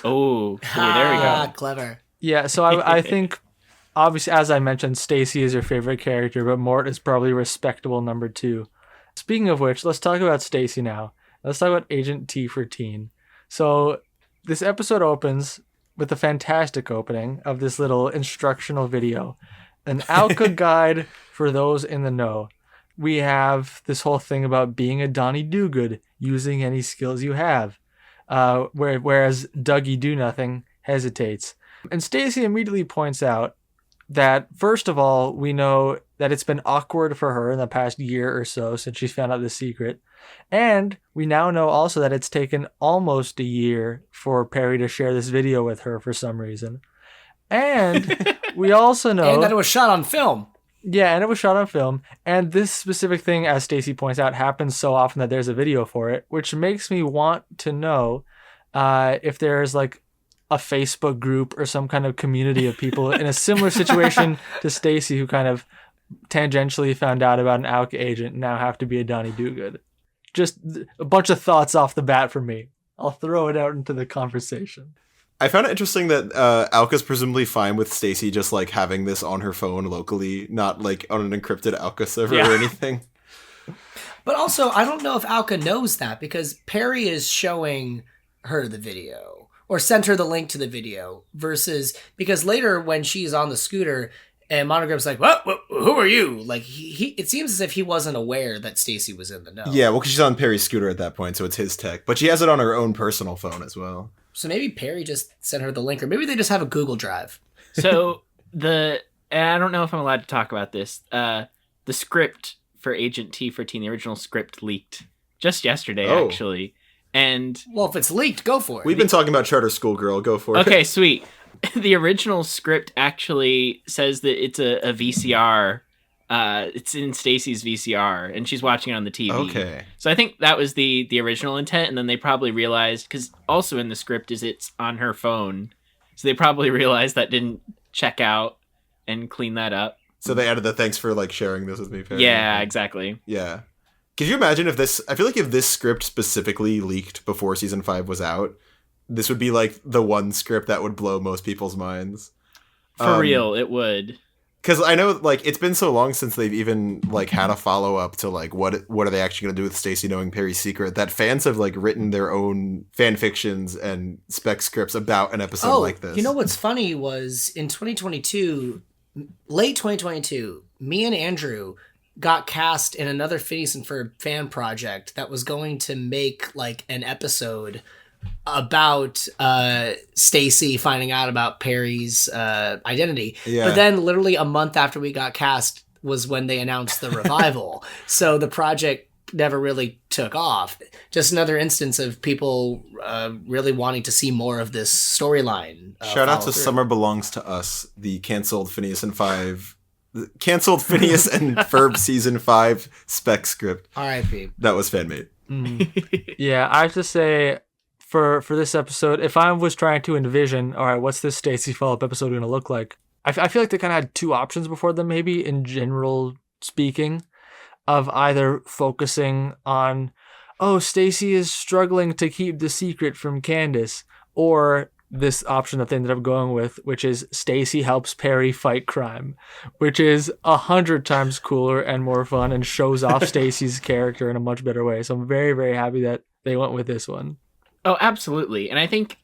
Oh, there we go. Clever. Yeah, so I think, obviously, as I mentioned, Stacy is your favorite character, but Mort is probably respectable number 2. Speaking of which, let's talk about Stacy now. Let's talk about Agent T for Teen. So this episode opens with a fantastic opening of this little instructional video. An Alka guide for those in the know. We have this whole thing about being a Donnie Do-Good, using any skills you have. Whereas Dougie Do-Nothing hesitates. And Stacy immediately points out that, first of all, we know that it's been awkward for her in the past year or so since she's found out the secret. And we now know also that it's taken almost a year for Perry to share this video with her for some reason. And we also know... And that it was shot on film. Yeah, and it was shot on film. And this specific thing, as Stacy points out, happens so often that there's a video for it, which makes me want to know if there's like a Facebook group or some kind of community of people in a similar situation to Stacy, who kind of tangentially found out about an Alka agent and now have to be a Donnie Do-Good. Just a bunch of thoughts off the bat for me. I'll throw it out into the conversation. I found it interesting that Alka's presumably fine with Stacy just like having this on her phone locally, not like on an encrypted Alka server or anything. But also, I don't know if Alka knows that, because Perry is showing her the video or sent her the link to the video, versus because later when she's on the scooter and Monogram's like, "What? Who are you?" Like he it seems as if he wasn't aware that Stacy was in the know. Yeah, well, because she's on Perry's scooter at that point, so it's his tech. But she has it on her own personal phone as well. So maybe Perry just sent her the link, or maybe they just have a Google Drive. So and I don't know if I'm allowed to talk about this. The script for Agent T for Teen, the original script, leaked just yesterday, actually. And well, if it's leaked, go for it. We've been talking about Charter School Girl. Go for it. Okay, sweet. the original script actually says that it's a VCR. It's in Stacy's VCR, and she's watching it on the TV. Okay. So I think that was the original intent, and then they probably realized, because also in the script is it's on her phone, so they probably realized that didn't check out and clean that up. So they added the thanks for like sharing this with me. Yeah, exactly. Yeah. Could you imagine if I feel like if this script specifically leaked before season 5 was out, this would be like the one script that would blow most people's minds. For real, it would. Because I know, like, it's been so long since they've even, like, had a follow-up to, like, what are they actually going to do with Stacy knowing Perry's secret, that fans have, like, written their own fan fictions and spec scripts about an episode like this. You know what's funny was in 2022, late 2022, me and Andrew got cast in another Phineas and Ferb fan project that was going to make, like, an episode about Stacy finding out about Perry's identity. Yeah. But then literally a month after we got cast was when they announced the revival. So the project never really took off. Just another instance of people really wanting to see more of this storyline. Shout out to Summer Belongs to Us, the canceled Phineas and Ferb season 5 spec script. R.I.P. That was fan made. Yeah, I have to say, for this episode, if I was trying to envision, all right, what's this Stacy follow-up episode going to look like? I feel like they kind of had two options before them, maybe, in general speaking, of either focusing on, oh, Stacy is struggling to keep the secret from Candace, or this option that they ended up going with, which is Stacy helps Perry fight crime, which is 100 times cooler and more fun and shows off Stacy's character in a much better way. So I'm very, very happy that they went with this one. Oh, absolutely. And I think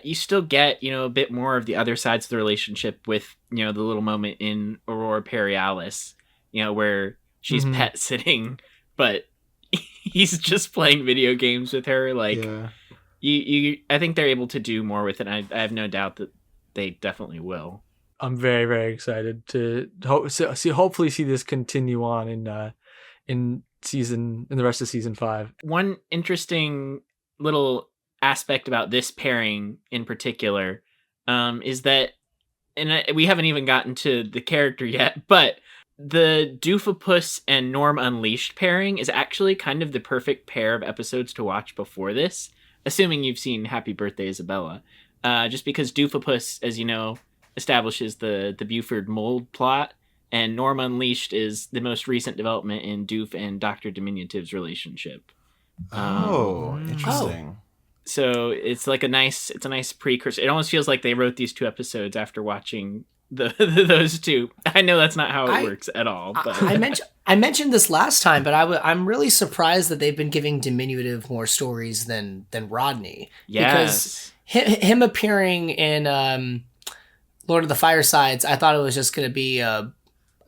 you still get, a bit more of the other sides of the relationship with, the little moment in Aurora Perry Alice, where she's pet sitting, but he's just playing video games with her. Like, I think they're able to do more with it. And I have no doubt that they definitely will. I'm very, very excited to hopefully see this continue on in the rest of season 5. One interesting little aspect about this pairing in particular is that, and we haven't even gotten to the character yet, but the Doofapus and Norm Unleashed pairing is actually kind of the perfect pair of episodes to watch before this, assuming you've seen Happy Birthday Isabella, just because Doofapus, as you know, establishes the Buford mold plot, and Norm Unleashed is the most recent development in Doof and Dr. Diminutive's relationship. Interesting. So it's like a nice precursor. It almost feels like they wrote these two episodes after watching those two. I know that's not how it works at all. But I mentioned this last time, but I'm really surprised that they've been giving Diminutive more stories than Rodney. Yes. Because him appearing in Lord of the Firesides, I thought it was just going to be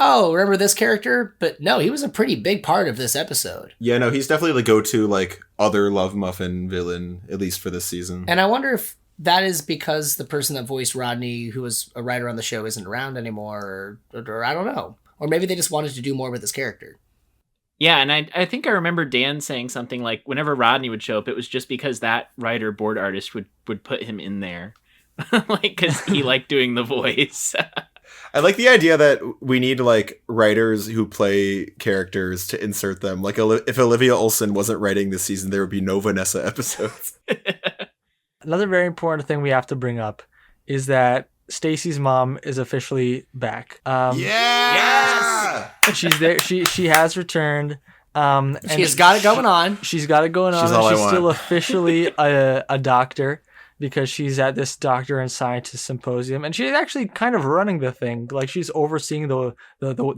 remember this character? But no, he was a pretty big part of this episode. Yeah, no, he's definitely the go-to, like, other Love Muffin villain, at least for this season. And I wonder if that is because the person that voiced Rodney, who was a writer on the show, isn't around anymore, or I don't know. Or maybe they just wanted to do more with this character. Yeah, and I think I remember Dan saying something like, whenever Rodney would show up, it was just because that writer board artist would put him in there. Like, because he liked doing the voice. I like the idea that we need, like, writers who play characters to insert them. Like, if Olivia Olson wasn't writing this season, there would be no Vanessa episodes. Another very important thing we have to bring up is that Stacy's mom is officially back. Yes! She's there. She has returned. And she's got it going on. She's got it going on. She's still officially a doctor, because she's at this doctor and scientist symposium, and she's actually kind of running the thing. Like, she's overseeing the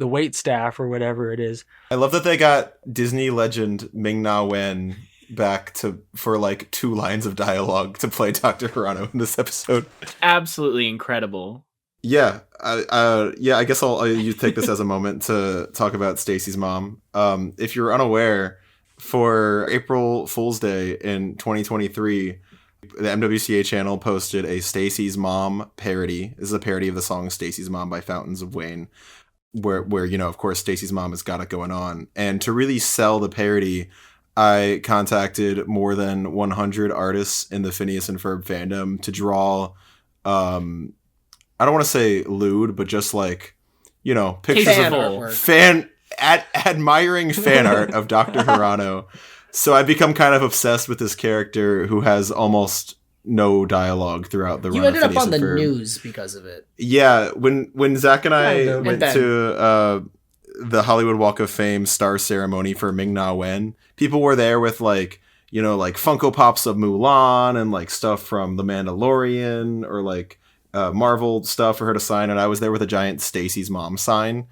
wait staff or whatever it is. I love that they got Disney legend Ming-Na Wen back for like 2 lines of dialogue to play Dr. Hirano in this episode. Absolutely incredible. Yeah, I guess I'll you take this as a moment to talk about Stacy's mom. If you're unaware, for April Fool's Day in 2023, the MWCA channel posted a Stacy's Mom parody. This is a parody of the song Stacy's Mom by Fountains of Wayne, where of course, Stacy's mom has got it going on. And to really sell the parody, I contacted more than 100 artists in the Phineas and Ferb fandom to draw I don't want to say lewd, but just like, you know, pictures Fan of artwork. admiring fan art of Dr. Hirano. So I've become kind of obsessed with this character who has almost no dialogue throughout the run. You ended of up on the Phineas and Ferb. news because of it. Yeah, when Zach and I Kind of. went to the Hollywood Walk of Fame star ceremony for Ming-Na Wen, people were there with like, you know, like Funko Pops of Mulan and like stuff from The Mandalorian or like Marvel stuff for her to sign, and I was there with a giant Stacy's mom sign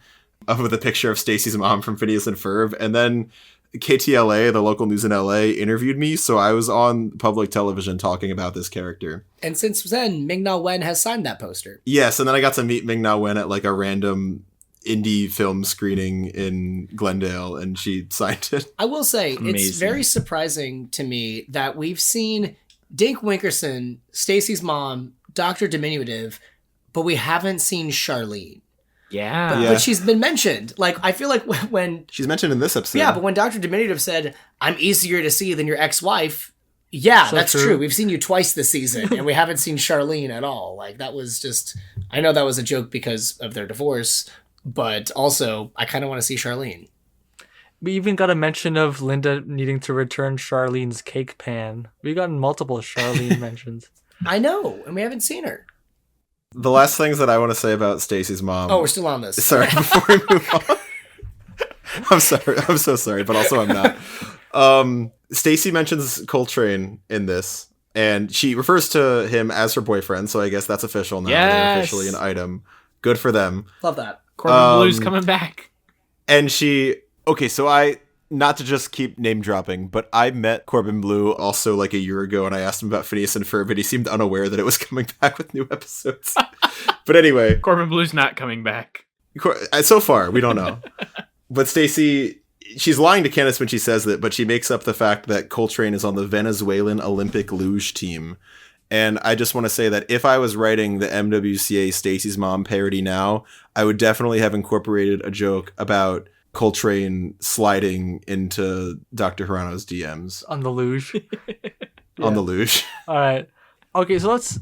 with a picture of Stacy's mom from Phineas and Ferb, and then KTLA, the local news in LA, interviewed me, so I was on public television talking about this character. And since then, Ming-Na Wen has signed that poster. Yes, and then I got to meet Ming-Na Wen at like a random indie film screening in Glendale, and she signed it. I will say, Amazing. it's very surprising to me that we've seen Dink Winkerson, Stacy's mom, Dr. Diminutive, but we haven't seen Charlene. Yeah. Yeah. But she's been mentioned. Like, I feel like when She's mentioned in this episode. yeah, but when Dr. Diminutive said, "I'm easier to see than your ex-wife," yeah, So that's true. true. We've seen you twice this season, and we haven't seen Charlene at all. Like, that was just, I know that was a joke because of their divorce, but also, I kind of want to see Charlene. We even got a mention of Linda needing to return Charlene's cake pan. We got multiple Charlene mentions. I know, and we haven't seen her. The last things that I want to say about Stacy's mom. Oh, we're still on this. Sorry, before we move on. I'm sorry. I'm so sorry, but also I'm not. Stacy mentions Coltrane in this, and she refers to him as her boyfriend, so I guess that's official now. They're Yes. officially an item. Good for them. Love that. Corbin Blue's coming back. And so not to just keep name dropping, but I met Corbin Blue also like a year ago, and I asked him about Phineas and Ferb, but he seemed unaware that it was coming back with new episodes. But anyway, Corbin Blue's not coming back. so far we don't know. But Stacy, she's lying to Candace when she says that, but she makes up the fact that Coltrane is on the Venezuelan Olympic luge team. And I just want to say that if I was writing the MWCA Stacy's Mom parody now, I would definitely have incorporated a joke about Coltrane sliding into Dr. Hirano's DMs On the luge. on the luge. All right. Okay, so let's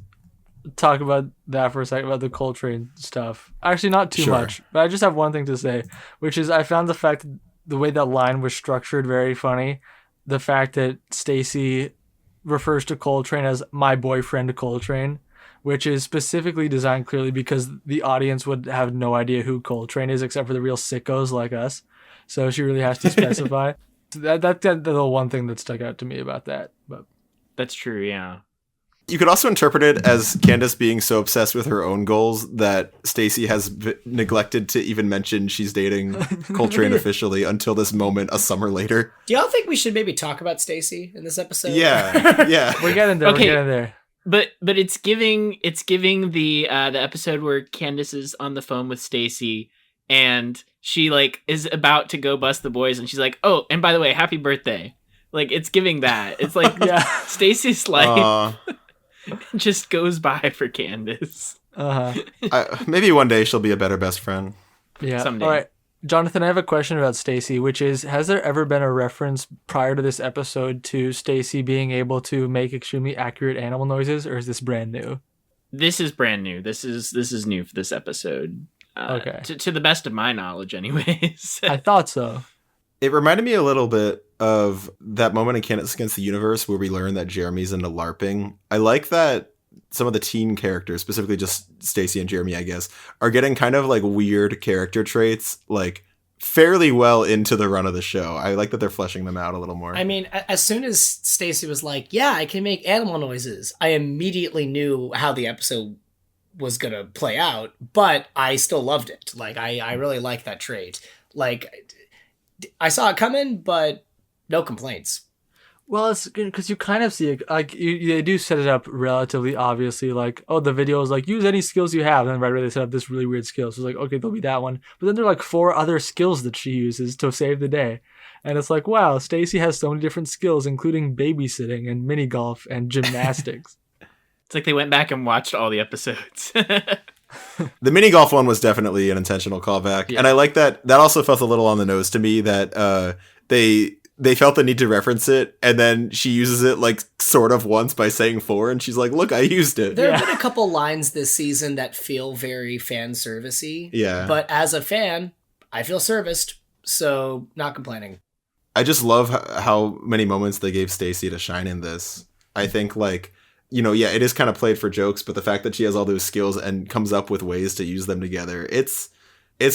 talk about that for a second, about the Coltrane stuff. Actually, not too Sure. much, but I just have one thing to say, which is I found the way that line was structured very funny. The fact that Stacy refers to Coltrane as my boyfriend Coltrane, which is specifically designed clearly because the audience would have no idea who Coltrane is except for the real sickos like us. So she really has to specify. That's the one thing that stuck out to me about that. But That's true, yeah. You could also interpret it as Candace being so obsessed with her own goals that Stacy has neglected to even mention she's dating Coltrane officially until this moment a summer later. Do y'all think we should maybe talk about Stacy in this episode? Yeah. we're getting there. Okay. We're getting there. But it's giving the episode where Candace is on the phone with Stacy and she like is about to go bust the boys and she's like, "Oh, and by the way, happy birthday." Like it's giving that. It's like Yeah. Stacy's life just goes by for Candace. Maybe one day she'll be a better best friend. Yeah. Someday. All right. Jonathan, I have a question about Stacy, which is, has there ever been a reference prior to this episode to Stacy being able to make extremely accurate animal noises, or is this brand new? This is brand new. This is new for this episode. Okay. To the best of my knowledge, anyways. I thought so. It reminded me a little bit of that moment in Candace Against the Universe where we learn that Jeremy's into LARPing. I like that some of the teen characters, specifically just Stacy and Jeremy, I guess, are getting kind of like weird character traits, like fairly well into the run of the show. I like that they're fleshing them out a little more. I mean, as soon as Stacy was like, "Yeah, I can make animal noises," I immediately knew how the episode was gonna play out, but I still loved it. Like, I really like that trait. Like, I saw it coming, but no complaints. Well, it's because you kind of see it, like they do set it up relatively obviously, like, oh, the video is like, use any skills you have, and then right away they set up this really weird skill. So it's like, okay, there'll be that one, but then there are like 4 other skills that she uses to save the day, and it's like, wow, Stacy has so many different skills, including babysitting and mini golf and gymnastics. It's like they went back and watched all the episodes. The mini golf one was definitely an intentional callback. Yeah. And I like that. That also felt a little on the nose to me that they they felt the need to reference it, and then she uses it like sort of once by saying 4, and she's like, look, I used it. There have been a couple lines this season that feel very fan servicey. Yeah. But as a fan, I feel serviced, so not complaining. I just love how many moments they gave Stacy to shine in this. I think like, you know, yeah, it is kind of played for jokes, but the fact that she has all those skills and comes up with ways to use them together, it's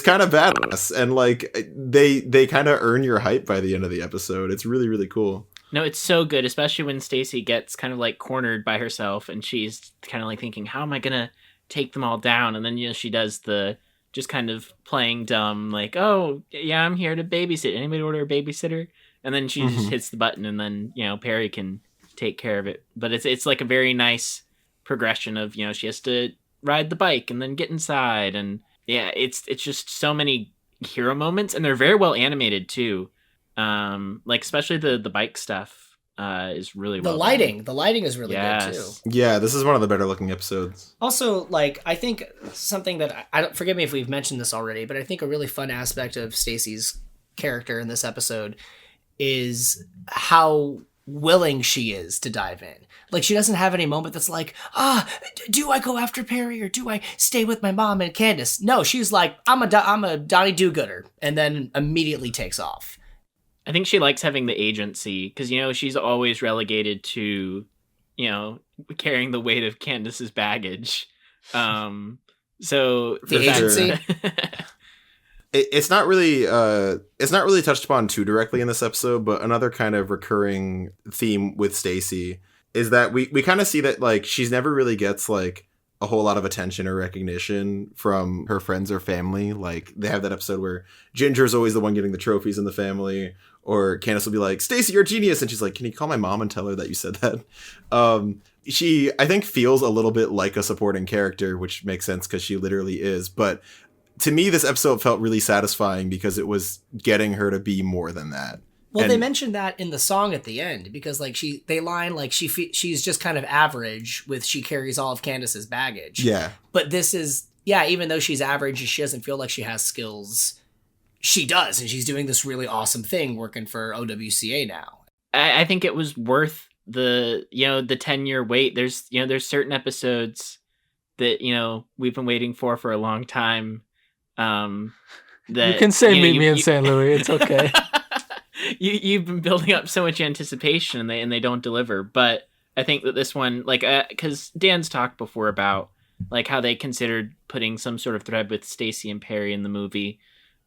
kind of badass, and like they kind of earn your hype by the end of the episode. It's really, really cool. No, it's so good, especially when Stacy gets kind of like cornered by herself, and she's kind of like thinking, how am I gonna take them all down? And then, you know, she does the just kind of playing dumb, like, oh yeah, I'm here to babysit. Anybody order a babysitter? And then she just hits the button, and then, you know, Perry can take care of it. But it's like a very nice progression of, you know, she has to ride the bike and then get inside, and yeah, it's just so many hero moments, and they're very well animated too. Like especially the bike stuff is really well done. The lighting is really good too. Yeah, this is one of the better looking episodes. Also, like, I think something that I don't, forgive me if we've mentioned this already, but I think a really fun aspect of Stacy's character in this episode is how willing she is to dive in. Like, she doesn't have any moment that's like, do I go after Perry or do I stay with my mom and Candace? No, she's like, I'm a Donnie do-gooder, and then immediately takes off. I think she likes having the agency because, you know, she's always relegated to, you know, carrying the weight of Candace's baggage. So the agency. It's not really touched upon too directly in this episode, but another kind of recurring theme with Stacy is that we kind of see that like she's never really gets like a whole lot of attention or recognition from her friends or family. Like they have that episode where Ginger's always the one getting the trophies in the family, or Candace will be like, Stacy, you're a genius, and she's like, can you call my mom and tell her that you said that? She, I think, feels a little bit like a supporting character, which makes sense because she literally is, but to me, this episode felt really satisfying because it was getting her to be more than that. Well, they mentioned that in the song at the end because, like, they line like she's just kind of average with she carries all of Candace's baggage. Yeah. But this is, yeah, even though she's average and she doesn't feel like she has skills, she does, and she's doing this really awesome thing working for OWCA now. I think it was worth the 10-year wait. There's certain episodes that, you know, we've been waiting for a long time. That you can say meet me in St. Louis. It's okay. You've been building up so much anticipation, and they don't deliver. But I think that this one, like, because Dan's talked before about like how they considered putting some sort of thread with Stacy and Perry in the movie,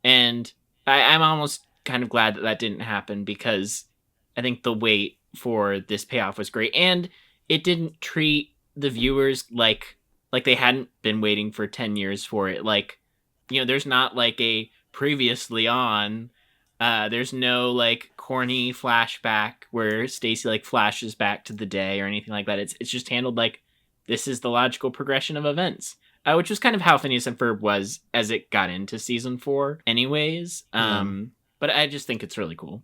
and I'm almost kind of glad that didn't happen because I think the wait for this payoff was great, and it didn't treat the viewers like they hadn't been waiting for 10 years for it. Like, you know, there's not like a previously on. There's no like corny flashback where Stacy like flashes back to the day or anything like that. It's just handled like this is the logical progression of events, which was kind of how Phineas and Ferb was as it got into season 4 anyways. But I just think it's really cool.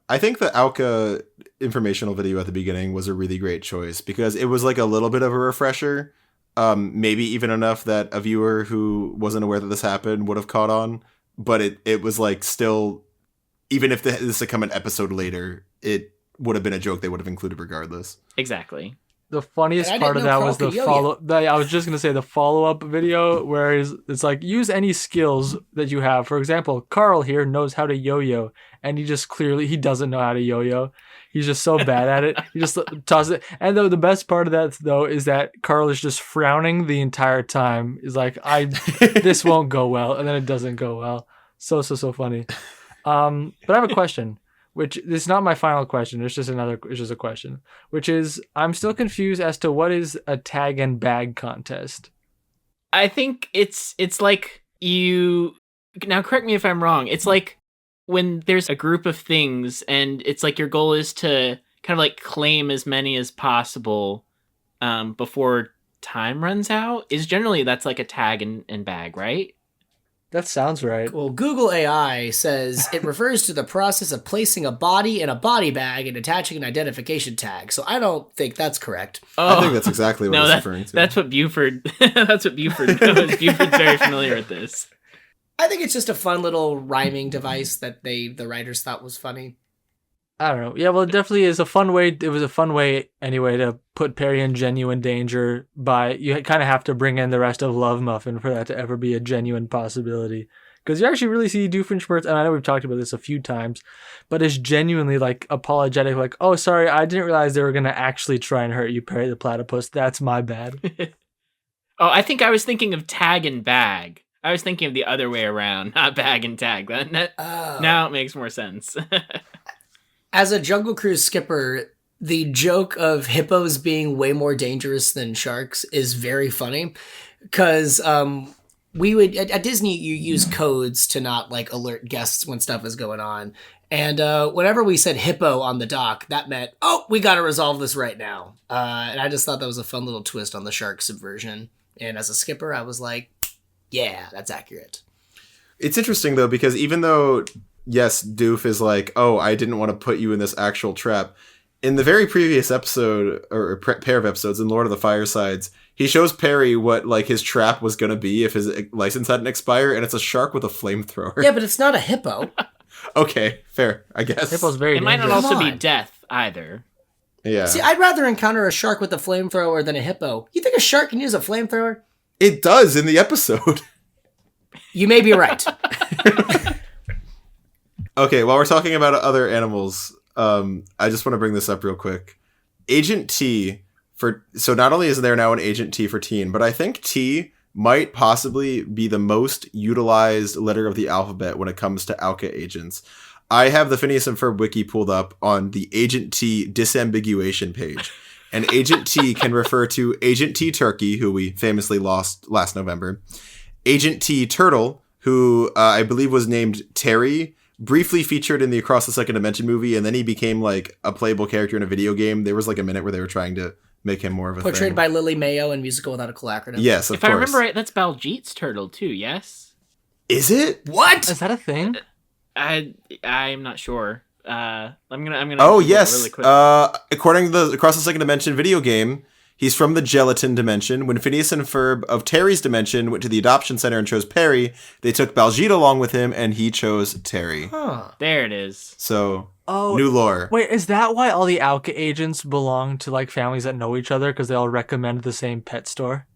I think the Alka informational video at the beginning was a really great choice because it was like a little bit of a refresher. Maybe even enough that a viewer who wasn't aware that this happened would have caught on. But it was like still, even if this had come an episode later, it would have been a joke they would have included regardless. Exactly. The funniest part of that was the follow. I was just gonna say the follow-up video where it's like use any skills that you have. For example, Carl here knows how to yo-yo, and he just clearly he doesn't know how to yo-yo. He's just so bad at it. He just tosses it. And the best part of that though is that Carl is just frowning the entire time. He's like, this won't go well, and then it doesn't go well. So funny. But I have a question. Which is not my final question. It's just a question, which is I'm still confused as to what is a tag and bag contest. I think it's like you now correct me if I'm wrong. It's like when there's a group of things and it's like your goal is to kind of like claim as many as possible before time runs out. Is generally that's like a tag and bag, right? That sounds right. Well, Google AI says it refers to the process of placing a body in a body bag and attaching an identification tag. So I don't think that's correct. I think that's exactly what it's referring to. That's what Buford. That's what Buford knows. Buford's very familiar with this. I think it's just a fun little rhyming device that the writers thought was funny. I don't know. Yeah, well, it definitely is a fun way. It was a fun way anyway to put Perry in genuine danger by you kind of have to bring in the rest of Love Muffin for that to ever be a genuine possibility. Because you actually really see Doofenshmirtz, and I know we've talked about this a few times, but is genuinely like apologetic, like, oh, sorry, I didn't realize they were going to actually try and hurt you, Perry the Platypus. That's my bad. Oh, I think I was thinking of Tag and Bag. I was thinking of the other way around, not Bag and Tag. Now it makes more sense. As a Jungle Cruise skipper, the joke of hippos being way more dangerous than sharks is very funny, because we would at Disney you use codes to not like alert guests when stuff is going on, and whenever we said hippo on the dock, that meant, oh, we got to resolve this right now. And I just thought that was a fun little twist on the shark subversion. And as a skipper, I was like, yeah, that's accurate. It's interesting though, because even though yes, Doof is like, oh, I didn't want to put you in this actual trap. In the very previous episode, or pair of episodes in Lord of the Firesides, he shows Perry what like his trap was going to be if his license hadn't expired, and it's a shark with a flamethrower. Yeah, but it's not a hippo. Okay, fair, I guess. Hippo's very It might not dangerous. also be death either. Yeah. See, I'd rather encounter a shark with a flamethrower than a hippo. You think a shark can use a flamethrower? It does in the episode. You may be right. Okay, while we're talking about other animals, I just want to bring this up real quick. Agent T so not only is there now an Agent T for teen, but I think T might possibly be the most utilized letter of the alphabet when it comes to Alka agents. I have the Phineas and Ferb wiki pulled up on the Agent T disambiguation page. And Agent T can refer to Agent T Turkey, who we famously lost last November. Agent T Turtle, who I believe was named Terry, briefly featured in the Across the Second Dimension movie, and then he became like a playable character in a video game. There was like a minute where they were trying to make him more of a Portrayed thing. by Lily Mayo in Musical Without a Acronym. Yes, of If course. I remember right, that's Baljeet's turtle too, yes? Is it? What? Is that a thing? I'm not sure. I'm gonna Oh, Google it yes. really quick. According to the Across the Second Dimension video game, he's from the Gelatin Dimension. When Phineas and Ferb of Terry's Dimension went to the adoption center and chose Perry, they took Baljeet along with him, and he chose Terry. Huh. There it is. So, Oh, new lore. wait, is that why all the Alka agents belong to like families that know each other because they all recommend the same pet store?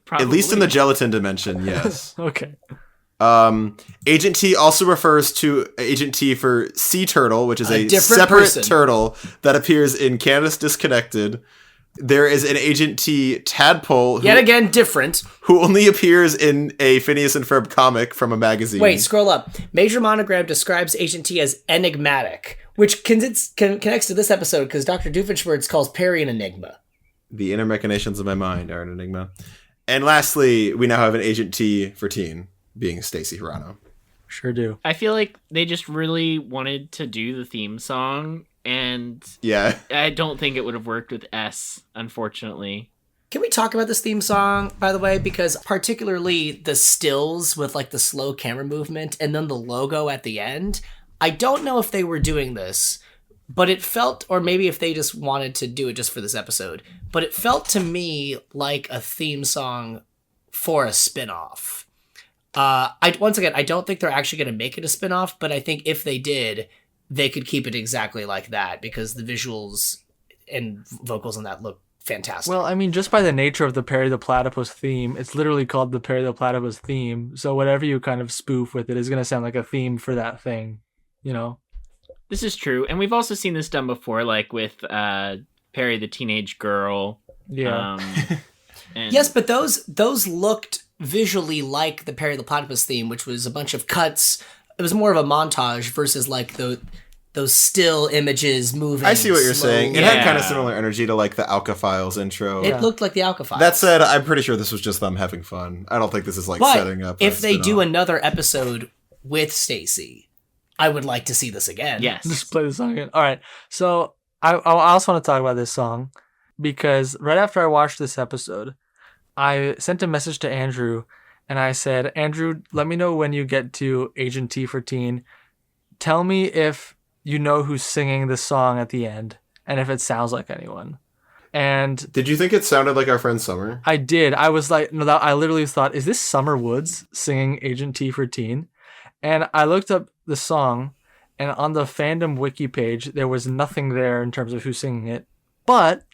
Probably. At least in the Gelatin Dimension, yes. Okay. Agent T also refers to Agent T for Sea Turtle, which is a different separate person. turtle that appears in Candace Disconnected. There is an Agent T Tadpole Yet again, different. who only appears in a Phineas and Ferb comic from a magazine. Wait, scroll up. Major Monogram describes Agent T as enigmatic, which connects to this episode because Dr. Doofenshmirtz calls Perry an enigma. The inner machinations of my mind are an enigma. And lastly, we now have an Agent T for teen, being Stacy Hirano. Sure do. I feel like they just really wanted to do the theme song, and Yeah. I don't think it would have worked with S, unfortunately. Can we talk about this theme song, by the way? Because particularly the stills with like the slow camera movement and then the logo at the end. I don't know if they were doing this, but it felt, or maybe if they just wanted to do it just for this episode, but it felt to me like a theme song for a spinoff. Once again, I don't think they're actually going to make it a spinoff, but I think if they did, they could keep it exactly like that because the visuals and vocals on that look fantastic. Well, I mean, just by the nature of the Perry the Platypus theme, it's literally called the Perry the Platypus theme. So whatever you kind of spoof with it is going to sound like a theme for that thing, you know? This is true, and we've also seen this done before, like with Perry the Teenage Girl. Yeah. And Yes, but those looked visually like the Perry the Platypus theme, which was a bunch of cuts. It was more of a montage versus like those still images moving. I see what you're saying. It had Yeah. kind of similar energy to like the Alka Files intro. It looked like the Alka Files. That said, I'm pretty sure this was just them having fun. I don't think this is like but setting up. if a they do spin-off. another episode with Stacy, I would like to see this again. yes. Just play the song again. All right. So I also want to talk about this song because right after I watched this episode, I sent a message to Andrew and I said, Andrew, let me know when you get to Agent T for Teen. Tell me if you know who's singing the song at the end and if it sounds like anyone. And Did you think it sounded like our friend Summer? I did. I was like, no, I literally thought, is this Summer Woods singing Agent T for Teen? And I looked up the song and on the fandom wiki page, there was nothing there in terms of who's singing it. But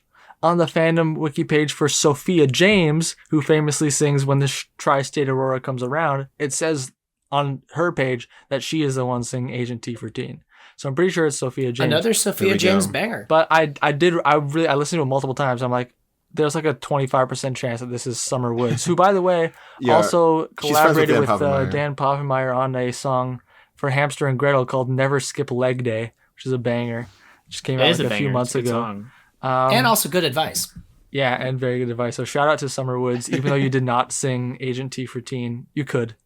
on the fandom wiki page for Sophia James, who famously sings When the Tri-State Aurora Comes Around, it says on her page that she is the one singing Agent T for Teen. So I'm pretty sure it's Sophia James. Another Sophia James banger. But I listened to it multiple times. I'm like, there's like a 25% chance that this is Summer Woods, who, by the way, also collaborated with Dan Povenmire on a song for Hamster and Gretel called Never Skip Leg Day, which is a banger. It just came out like a few months ago. And also good advice. Yeah, and very good advice. So shout out to Summer Woods. Even though you did not sing Agent T for Teen, you could.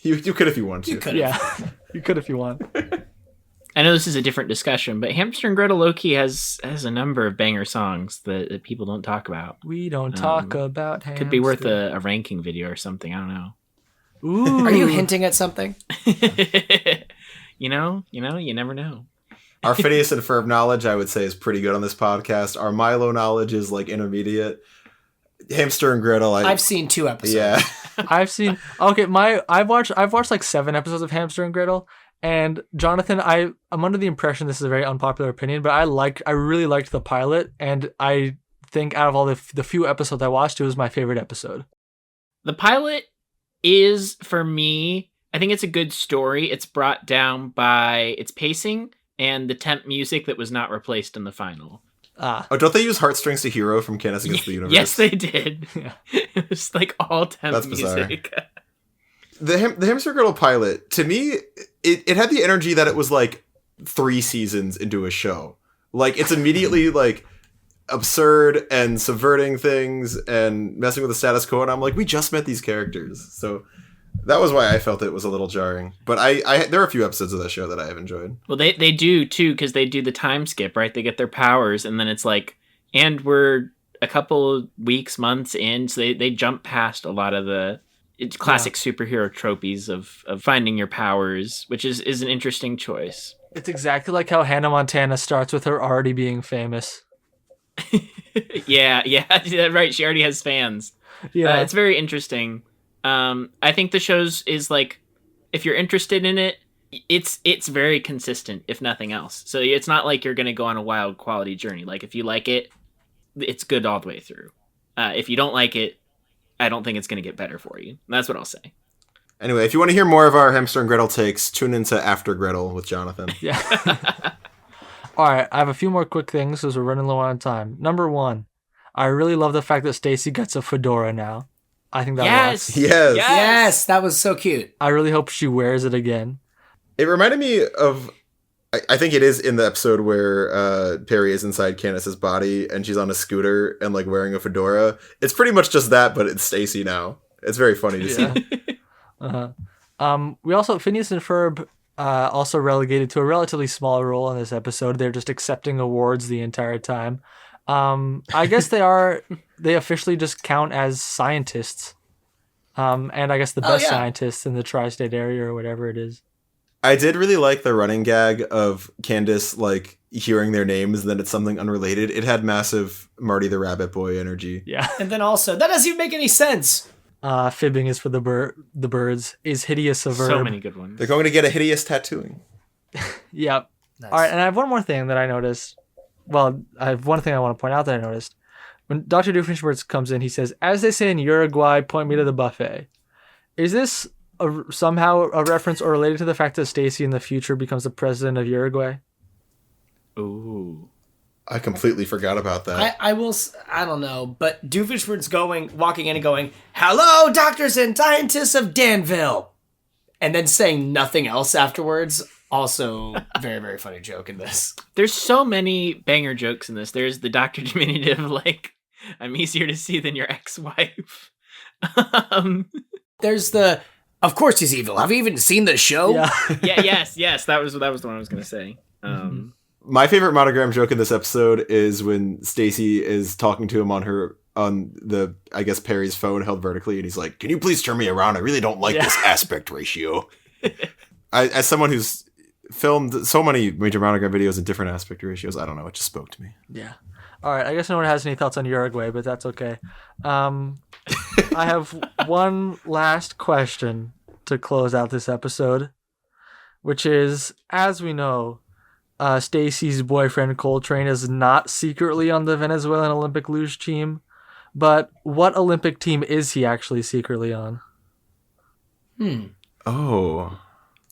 You could if you wanted to. You could. Yeah, you could if you want. I know this is a different discussion, but Hamster and Gretel low-key has a number of banger songs that people don't talk about. We don't talk about Hamster. Could be worth a ranking video or something. I don't know. Ooh. Are you hinting at something? You never know. Our Phineas and Ferb knowledge, I would say, is pretty good on this podcast. Our Milo knowledge is like intermediate. Hamster and Gretel, I've seen 2 episodes. Yeah. I've watched like 7 episodes of Hamster and Gretel. And Jonathan, I'm under the impression this is a very unpopular opinion, but I really liked the pilot, and I think out of all the few episodes I watched, it was my favorite episode. The pilot is, for me, I think it's a good story. It's brought down by its pacing and the temp music that was not replaced in the final. Oh, don't they use Heartstrings to Hero from Candace Against the Universe? Yes, they did. Yeah. It was like all temp music. The Hamster Gretel pilot, to me, it had the energy that it was like 3 seasons into a show. Like, it's immediately like absurd and subverting things and messing with the status quo, and I'm like, we just met these characters. So that was why I felt it was a little jarring. But there are a few episodes of that show that I have enjoyed. Well, they do too, because they do the time skip, right? They get their powers, and then it's like, and we're a couple weeks, months in, so they jump past a lot of the classic superhero tropies of finding your powers, which is an interesting choice. It's exactly like how Hannah Montana starts with her already being famous. yeah, right. She already has fans. Yeah, it's very interesting. I think the show's is like, if you're interested in it, it's very consistent, if nothing else. So it's not like you're going to go on a wild quality journey. Like, if you like it, it's good all the way through. If you don't like it, I don't think it's going to get better for you. That's what I'll say. Anyway, if you want to hear more of our Hamster and Gretel takes, tune into After Gretel with Jonathan. Yeah. All right, I have a few more quick things because we're running low on time. Number 1, I really love the fact that Stacy gets a fedora now. I think that yes. Yes, that was so cute. I really hope she wears it again. It reminded me of, I think it is in the episode where Perry is inside Candace's body and she's on a scooter and like wearing a fedora. It's pretty much just that, but it's Stacy now. It's very funny to see. We also, Phineas and Ferb also relegated to a relatively small role in this episode. They're just accepting awards the entire time. I guess they officially just count as scientists. And I guess the best scientists in the tri-state area or whatever it is. I did really like the running gag of Candace, like, hearing their names and then it's something unrelated. It had massive Marty the Rabbit Boy energy. Yeah. And then also, that doesn't even make any sense. Fibbing is for the birds. Is hideous a verb? So many good ones. They're going to get a hideous tattooing. Yep. Nice. All right, and I have one more thing that I noticed. Well, I have one thing I want to point out that I noticed. When Dr. Doofenshmirtz comes in, he says, "As they say in Uruguay, point me to the buffet." Is this somehow a reference or related to the fact that Stacy in the future becomes the president of Uruguay? Ooh. I completely forgot about that. I don't know, but Doofenshmirtz walking in and going, "Hello, doctors and scientists of Danville," and then saying nothing else afterwards. Also, very, very funny joke in this. There's so many banger jokes in this. There's the Dr. Diminutive, like, "I'm easier to see than your ex-wife." There's the, "Of course he's evil. Have you even seen the show?" Yeah. Yes. That was the one I was going to say. My favorite monogram joke in this episode is when Stacy is talking to him on the, I guess, Perry's phone held vertically, and he's like, "Can you please turn me around? I really don't like this aspect ratio." As someone who's filmed so many major monogram videos in different aspect ratios, I don't know, it just spoke to me. Yeah. All right, I guess no one has any thoughts on Uruguay, but that's okay. I have one last question to close out this episode. which is, as we know, Stacy's boyfriend Coltrane is not secretly on the Venezuelan Olympic luge team, but what Olympic team is he actually secretly on? Oh.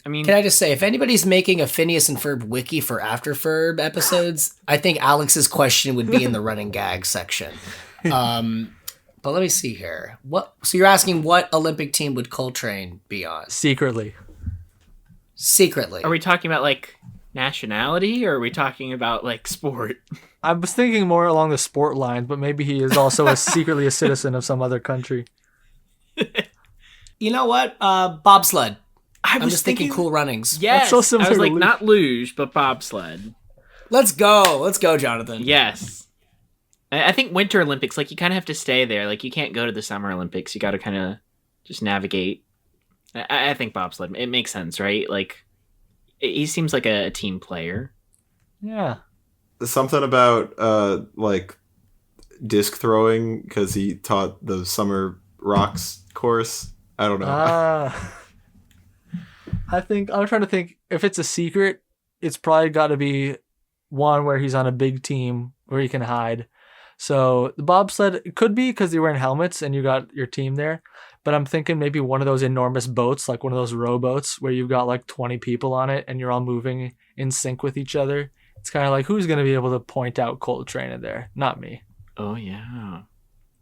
I mean, Can I just say, if anybody's making a Phineas and Ferb wiki for Afterferb episodes, I think Alex's question would be in the running gag section. But let me see here. So you're asking what Olympic team would Coltrane be on? Secretly. Secretly. are we talking about like nationality, or are we talking about like sport? I was thinking more along the sport lines, but maybe he is also secretly a citizen of some other country. You know what? Bobsled. I'm just thinking cool runnings. Yes, so similar I was to like luge. not luge, but bobsled. Let's go, Jonathan. Yes. I think Winter Olympics, like, you kind of have to stay there. Like, you can't go to the Summer Olympics. You got to kind of just navigate. I think bobsled. It makes sense, right? Like, he seems like a team player. Yeah. Something about like disc throwing because he taught the Summer Rocks course. I don't know. I'm trying to think, if it's a secret, it's probably got to be one where he's on a big team where he can hide. So the bobsled, it could be because you're wearing helmets and you got your team there. But I'm thinking maybe one of those enormous boats, like one of those rowboats where you've got like 20 people on it and you're all moving in sync with each other. It's kind of like, who's going to be able to point out Coltrane in there? Not me. Oh, yeah.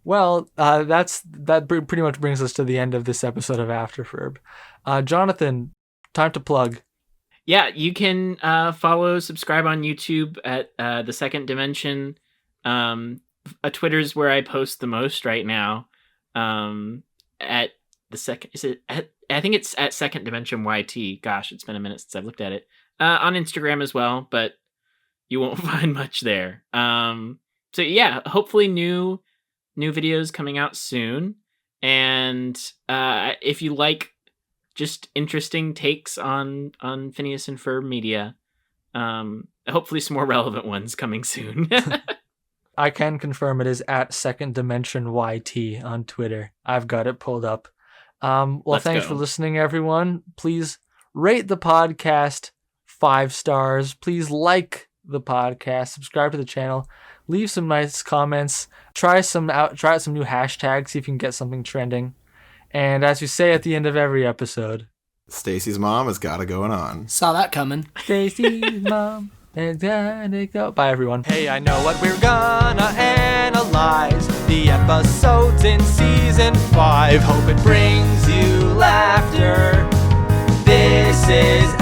Well, that pretty much brings us to the end of this episode of Afterferb. Jonathan, time to plug. Yeah, you can subscribe on YouTube at The Second Dimension. Twitter's where I post the most right now. At the second, I think it's at Second Dimension YT. Gosh, it's been a minute since I've looked at it. On Instagram as well, but you won't find much there. So yeah, hopefully new videos coming out soon. And if you like just interesting takes on Phineas and Ferb media, hopefully some more relevant ones coming soon. I can confirm it is at Second Dimension YT on Twitter. I've got it pulled up. Thanks for listening, everyone. Please rate the podcast 5 stars. Please like the podcast. Subscribe to the channel. Leave some nice comments. Try out some new hashtags. See if you can get something trending. And as we say at the end of every episode, Stacy's mom has got it going on. Saw that coming. Stacy's mom. And gotta go. Bye, everyone. Hey, I know what we're gonna analyze. The episodes in season 5. Hope it brings you laughter. This is